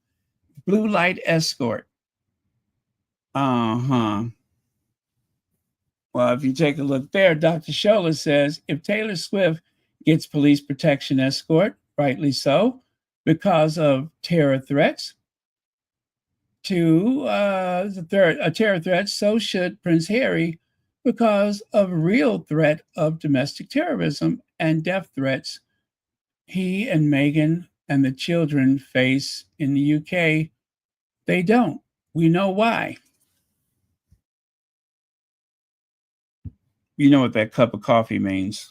A: blue light escort. Well, if you take a look there, Dr. Scholler says, if Taylor Swift gets police protection escort, rightly so, because of terror threats. A terror threat, so should Prince Harry, because of real threat of domestic terrorism and death threats he and Meghan and the children face in the UK. They don't. We know why. You know what that cup of coffee means.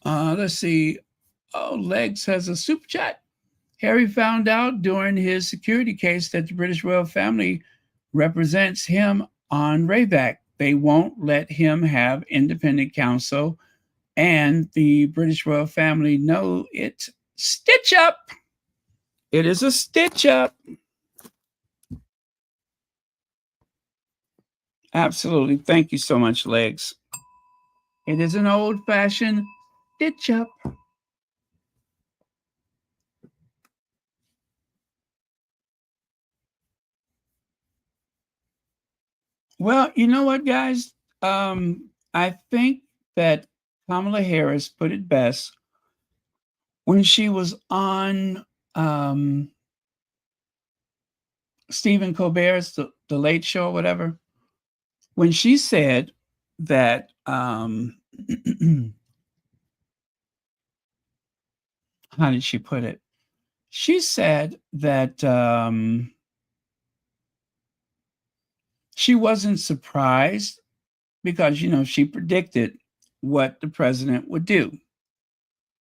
A: Let's see. Oh, Legs has a super chat. Harry found out during his security case that the British royal family represents him on Rayback. They won't let him have independent counsel, and the British royal family know it's stitch up. It is a stitch up. Absolutely. Thank you so much, Legs. It is an old-fashioned stitch up. Well, you know what, guys? I think that Kamala Harris put it best when she was on Stephen Colbert's the Late Show, or whatever, when she said that how did she put it? She said that she wasn't surprised because, she predicted what the president would do.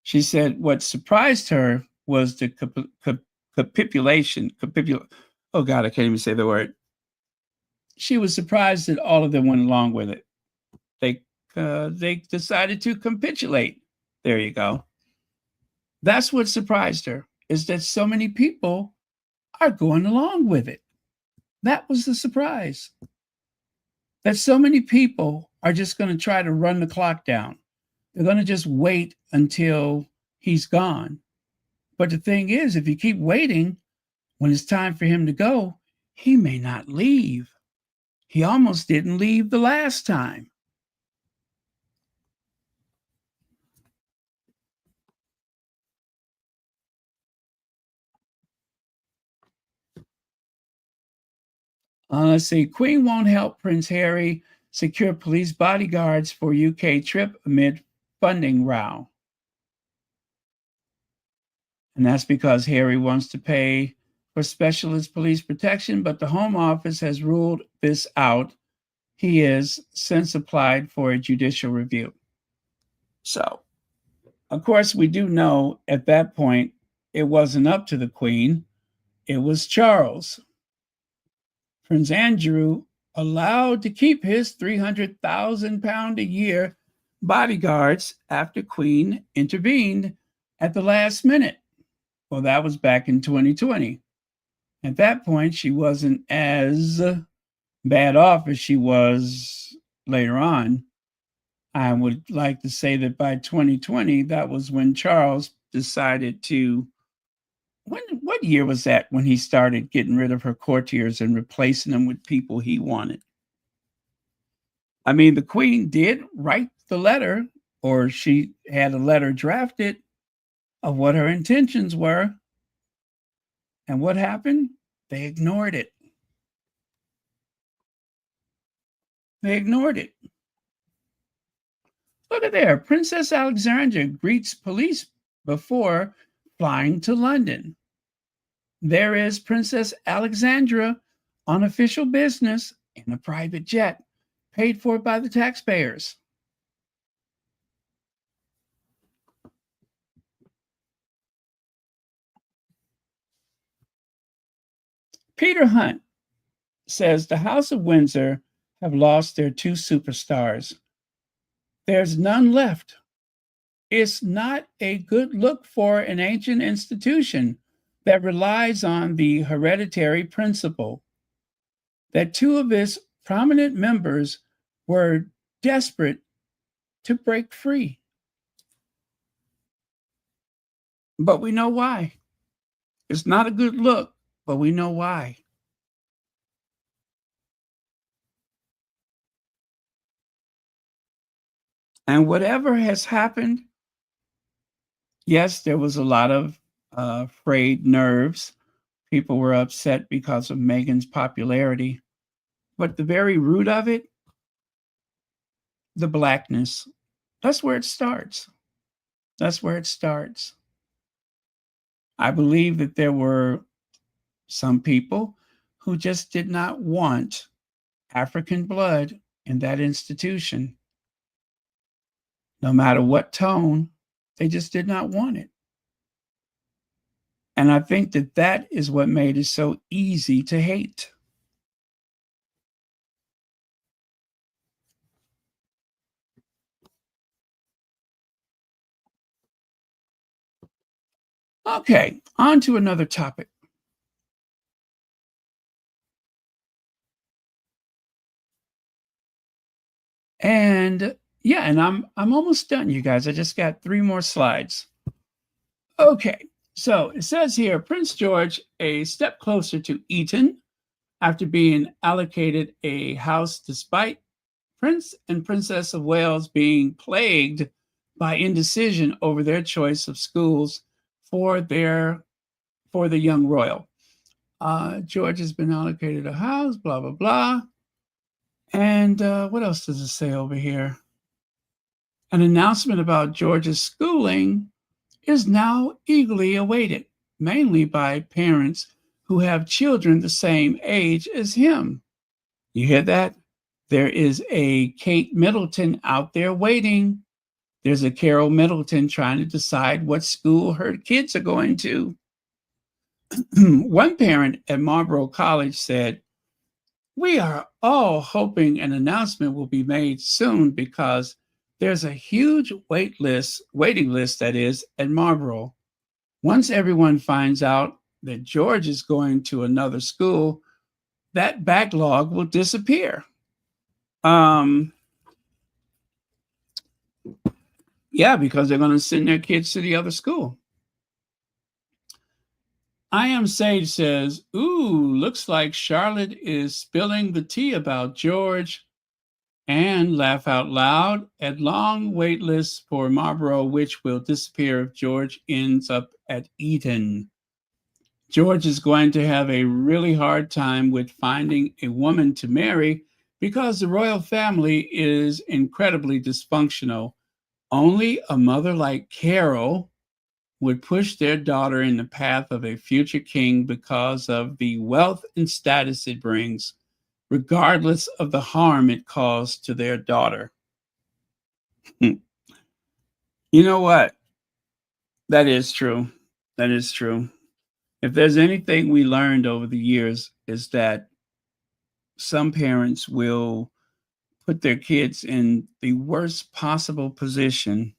A: She said what surprised her was the capitulation. Oh, God, I can't even say the word. She was surprised that all of them went along with it. They decided to capitulate. There you go. That's what surprised her, is that so many people are going along with it. That was the surprise. That so many people are just going to try to run the clock down. They're going to just wait until he's gone. But the thing is, if you keep waiting, when it's time for him to go, he may not leave. He almost didn't leave the last time. Let's see. Queen won't help Prince Harry secure police bodyguards for UK trip amid funding row. And that's because Harry wants to pay for specialist police protection, but the Home Office has ruled this out. He has since applied for a judicial review. So, of course, we do know at that point it wasn't up to the Queen. It was Charles. Prince Andrew allowed to keep his £300,000 a year bodyguards after Queen intervened at the last minute. Well, that was back in 2020. At that point, she wasn't as bad off as she was later on. I would like to say that by 2020, that was when Charles decided to, what year was that when he started getting rid of her courtiers and replacing them with people he wanted? I mean, the Queen did write the letter, or she had a letter drafted of what her intentions were. And what happened? They ignored it. They ignored it. Look at there. Princess Alexandra greets police before flying to London. There is Princess Alexandra on official business in a private jet, paid for by the taxpayers. Peter Hunt says the House of Windsor have lost their two superstars. There's none left. It's not a good look for an ancient institution that relies on the hereditary principle. That two of its prominent members were desperate to break free. But we know why. It's not a good look, but we know why. And whatever has happened, yes, there was a lot of frayed nerves. People were upset because of Meghan's popularity. But the very root of it, the blackness, that's where it starts. That's where it starts. I believe that there were some people who just did not want African blood in that institution. No matter what tone, they just did not want it. And I think that that is what made it so easy to hate. Okay, on to another topic. And yeah, and I'm almost done, you guys. I just got 3 more slides. Okay, so it says here, Prince George a step closer to Eton after being allocated a house despite Prince and Princess of Wales being plagued by indecision over their choice of schools for the young royal. George has been allocated a house, blah, blah, blah. And what else does it say over here? An announcement about George's schooling is now eagerly awaited, mainly by parents who have children the same age as him. You hear that? There is a Kate Middleton out there waiting. There's a Carol Middleton trying to decide what school her kids are going to. One parent at Marlborough College said, "We are all hoping an announcement will be made soon because there's a huge waiting list that is at Marlborough. Once everyone finds out that George is going to another school, that backlog will disappear." Yeah, because they're going to send their kids to the other school. I Am Sage says, ooh, looks like Charlotte is spilling the tea about George, and laugh out loud at long wait lists for Marlborough, which will disappear if George ends up at Eton. George is going to have a really hard time with finding a woman to marry because the royal family is incredibly dysfunctional. Only a mother like Carol would push their daughter in the path of a future king because of the wealth and status it brings, regardless of the harm it caused to their daughter. You know what? That is true. That is true. If there's anything we learned over the years is that some parents will put their kids in the worst possible position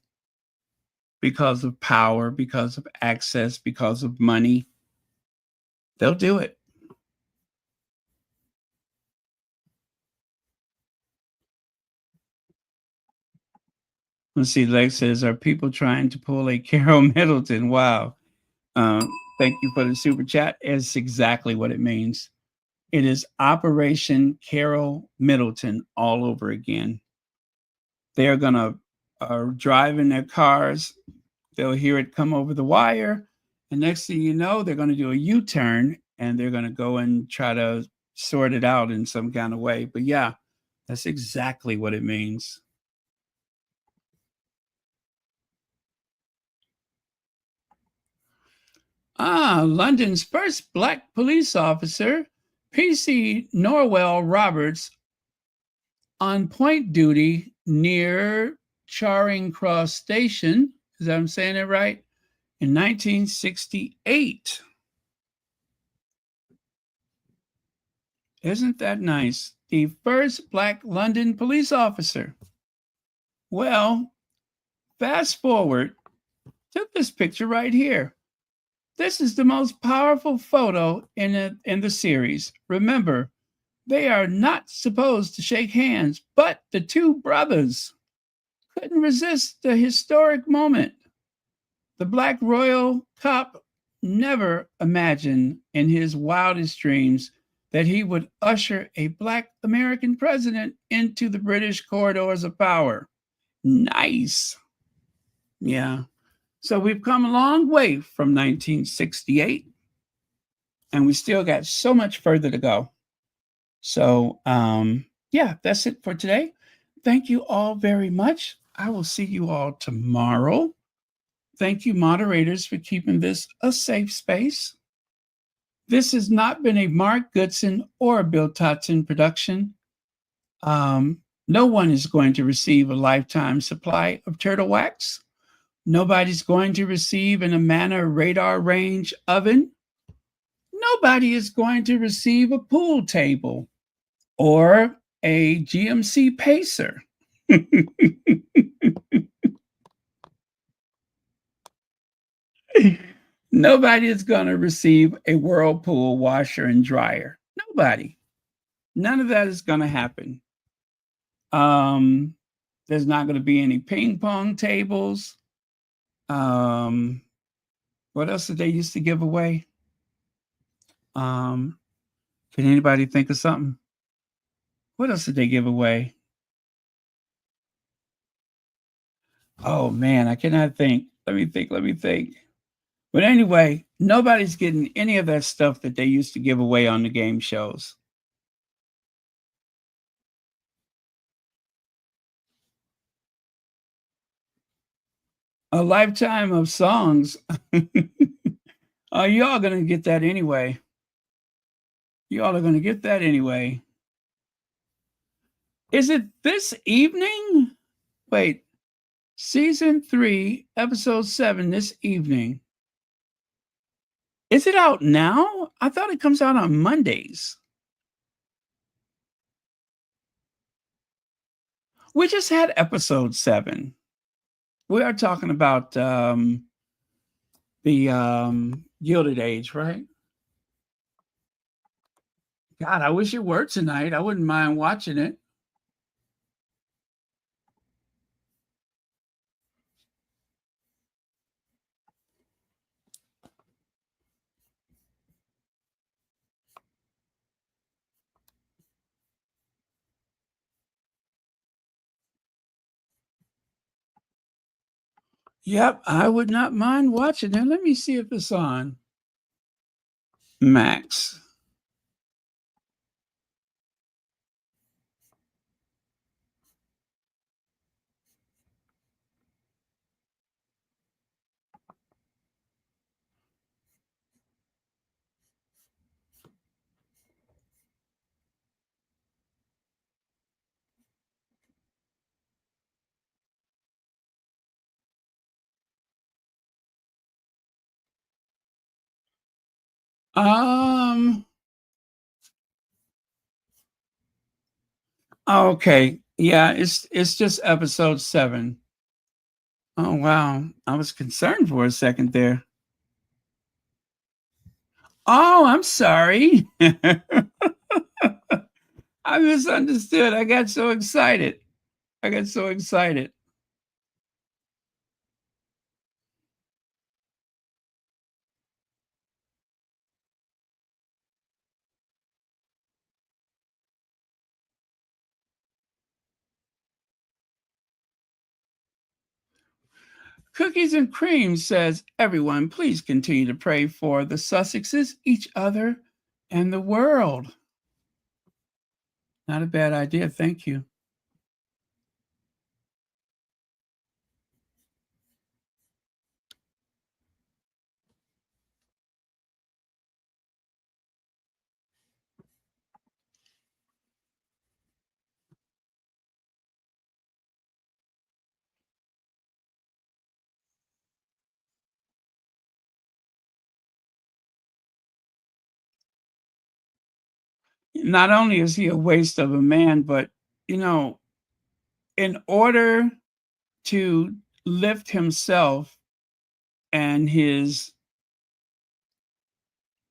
A: because of power, because of access, because of money. They'll do it. Let's see, Lex says, are people trying to pull a Carol Middleton? Wow. Thank you for the super chat. It's exactly what it means. It is Operation Carol Middleton all over again. They're going to drive in their cars. They'll hear it come over the wire. And next thing you know, they're going to do a U-turn and they're going to go and try to sort it out in some kind of way. But yeah, that's exactly what it means. London's first black police officer, PC Norwell Roberts, on point duty near Charing Cross Station, is that I'm saying it right, in 1968. Isn't that nice? The first black London police officer. Well, fast forward to this picture right here. This is the most powerful photo in the series. Remember, they are not supposed to shake hands, but the two brothers couldn't resist the historic moment. The black royal cop never imagined in his wildest dreams that he would usher a black American president into the British corridors of power. Nice. Yeah. So we've come a long way from 1968, and we still got so much further to go. So, yeah, that's it for today. Thank you all very much. I will see you all tomorrow. Thank you, moderators, for keeping this a safe space. This has not been a Mark Goodson or Bill Totson production. No one is going to receive a lifetime supply of turtle wax. Nobody's going to receive an Amana radar range oven. Nobody is going to receive a pool table or a GMC Pacer. Nobody is going to receive a Whirlpool washer and dryer. Nobody. None of that is going to happen. There's not going to be any ping pong tables. What else did they used to give away? Can anybody think of something? What else did they give away? Oh man, I cannot think. Let me think. But anyway, nobody's getting any of that stuff that they used to give away on the game shows. A lifetime of songs. Y'all gonna get that anyway. Y'all are gonna get that anyway. Is it this evening? Wait, season 3, episode 7 this evening. Is it out now? I thought it comes out on Mondays. We just had episode 7. We are talking about the Gilded Age, right? God, I wish it were tonight. I wouldn't mind watching it. Yep, I would not mind watching it. Let me see if it's on Max. Okay. Yeah, it's just episode 7. Oh wow. I was concerned for a second there. Oh, I'm sorry. I misunderstood. I got so excited. Cookies and Cream says, everyone, please continue to pray for the Sussexes, each other, and the world. Not a bad idea. Thank you. Not only is he a waste of a man, but, you know, in order to lift himself and his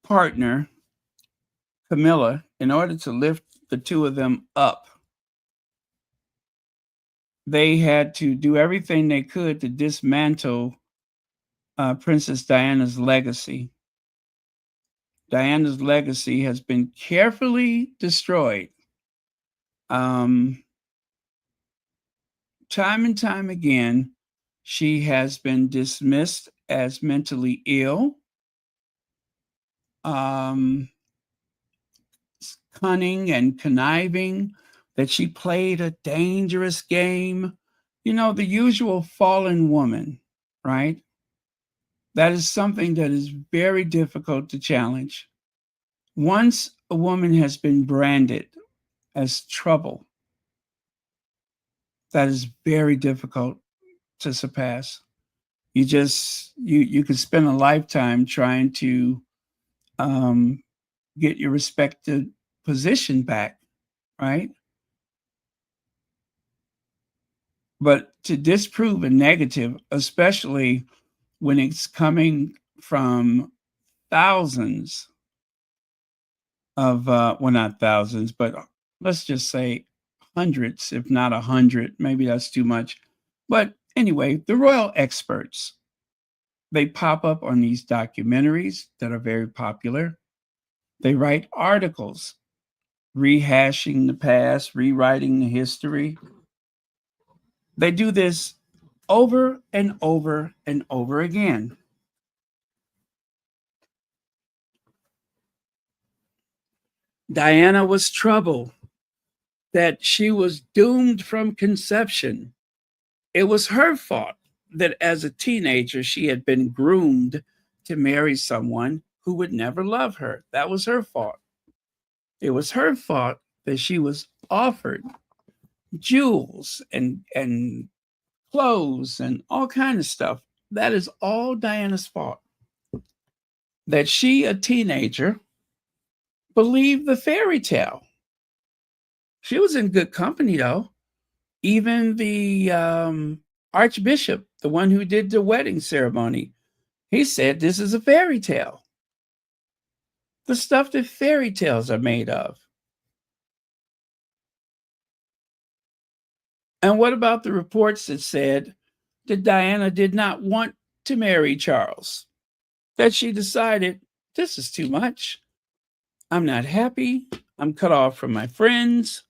A: partner, Camilla, in order to lift the two of them up, they had to do everything they could to dismantle Princess Diana's legacy. Diana's legacy has been carefully destroyed to time and time again, she has been dismissed as mentally ill, cunning and conniving, that she played a dangerous game. You know, the usual fallen woman, right? That is something that is very difficult to challenge. Once a woman has been branded as trouble, that is very difficult to surpass. You could spend a lifetime trying to get your respected position back, right? But to disprove a negative, especially when it's coming from thousands of, well, not thousands, but let's just say hundreds, if not 100, maybe that's too much. But anyway, the royal experts, they pop up on these documentaries that are very popular. They write articles rehashing the past, rewriting the history. They do this over and over and over again. Diana was trouble, that she was doomed from conception. It was her fault that as a teenager, she had been groomed to marry someone who would never love her. That was her fault. It was her fault that she was offered jewels and clothes and all kinds of stuff. That is all Diana's fault. That she, a teenager, believed the fairy tale. She was in good company, though. Even the Archbishop, the one who did the wedding ceremony, he said this is a fairy tale. The stuff that fairy tales are made of. And what about the reports that said that Diana did not want to marry Charles? That she decided, this is too much. I'm not happy. I'm cut off from my friends.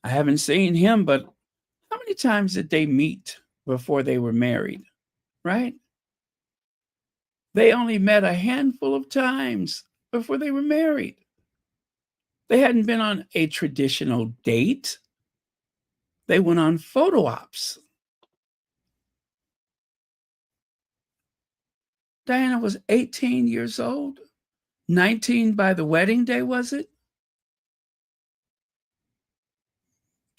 A: I haven't seen him, but how many times did they meet before they were married, right? They only met a handful of times before they were married. They hadn't been on a traditional date. They went on photo ops. Diana was 18 years old, 19 by the wedding day, was it?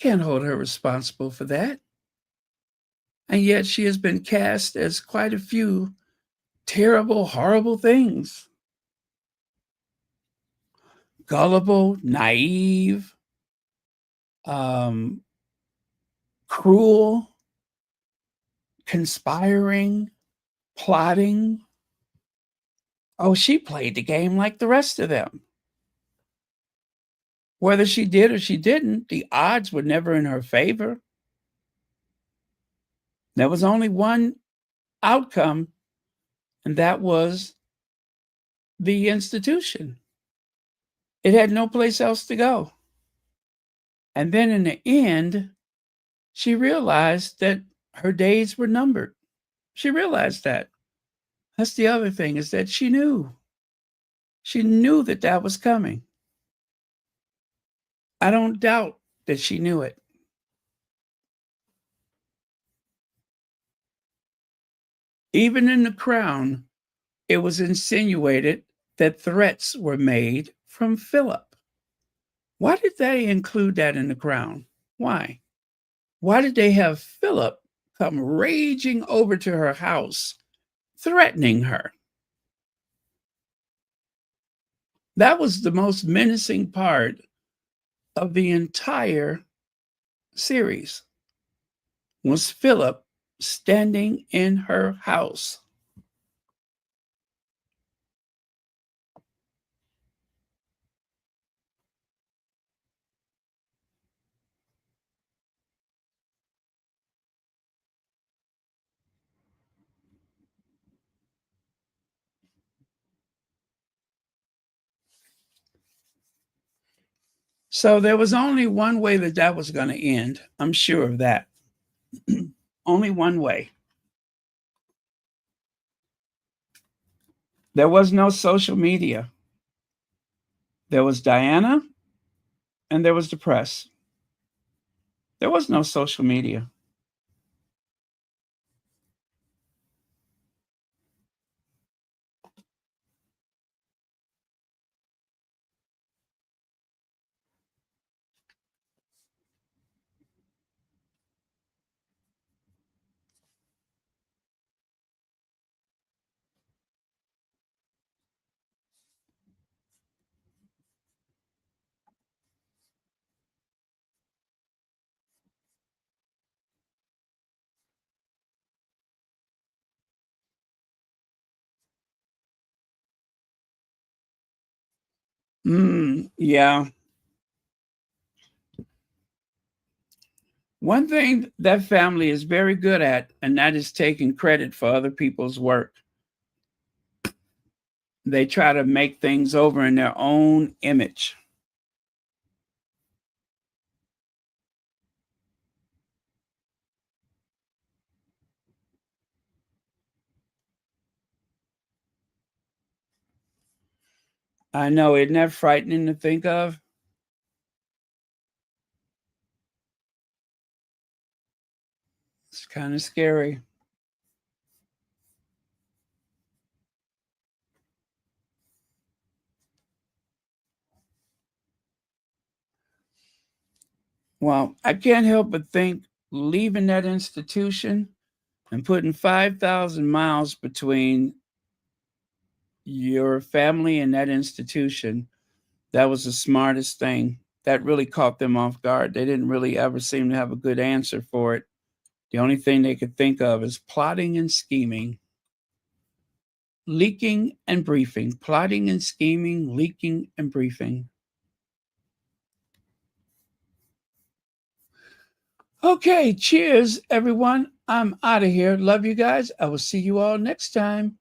A: Can't hold her responsible for that. And yet she has been cast as quite a few terrible, horrible things. Gullible, naive, cruel, conspiring, plotting. Oh, she played the game like the rest of them. Whether she did or she didn't, the odds were never in her favor. There was only one outcome, and that was the institution. It had no place else to go. And then in the end, she realized that her days were numbered. She realized that. That's the other thing, is that she knew. She knew that that was coming. I don't doubt that she knew it. Even in The Crown, it was insinuated that threats were made from Philip. Why did they include that in The Crown? Why? Why did they have Philip come raging over to her house, threatening her? That was the most menacing part of the entire series, was Philip standing in her house. So there was only one way that that was going to end. I'm sure of that. Only one way. There was no social media. There was Diana and there was the press. There was no social media. Yeah. One thing that family is very good at, and that is taking credit for other people's work. They try to make things over in their own image. I know, isn't that frightening to think of? It's kind of scary. Well, I can't help but think leaving that institution and putting 5,000 miles between your family and that institution, that was the smartest thing. That really caught them off guard. They didn't really ever seem to have a good answer for it. The only thing they could think of is plotting and scheming, leaking and briefing, plotting and scheming, leaking and briefing. Okay, cheers, everyone. I'm out of here. Love you guys. I will see you all next time.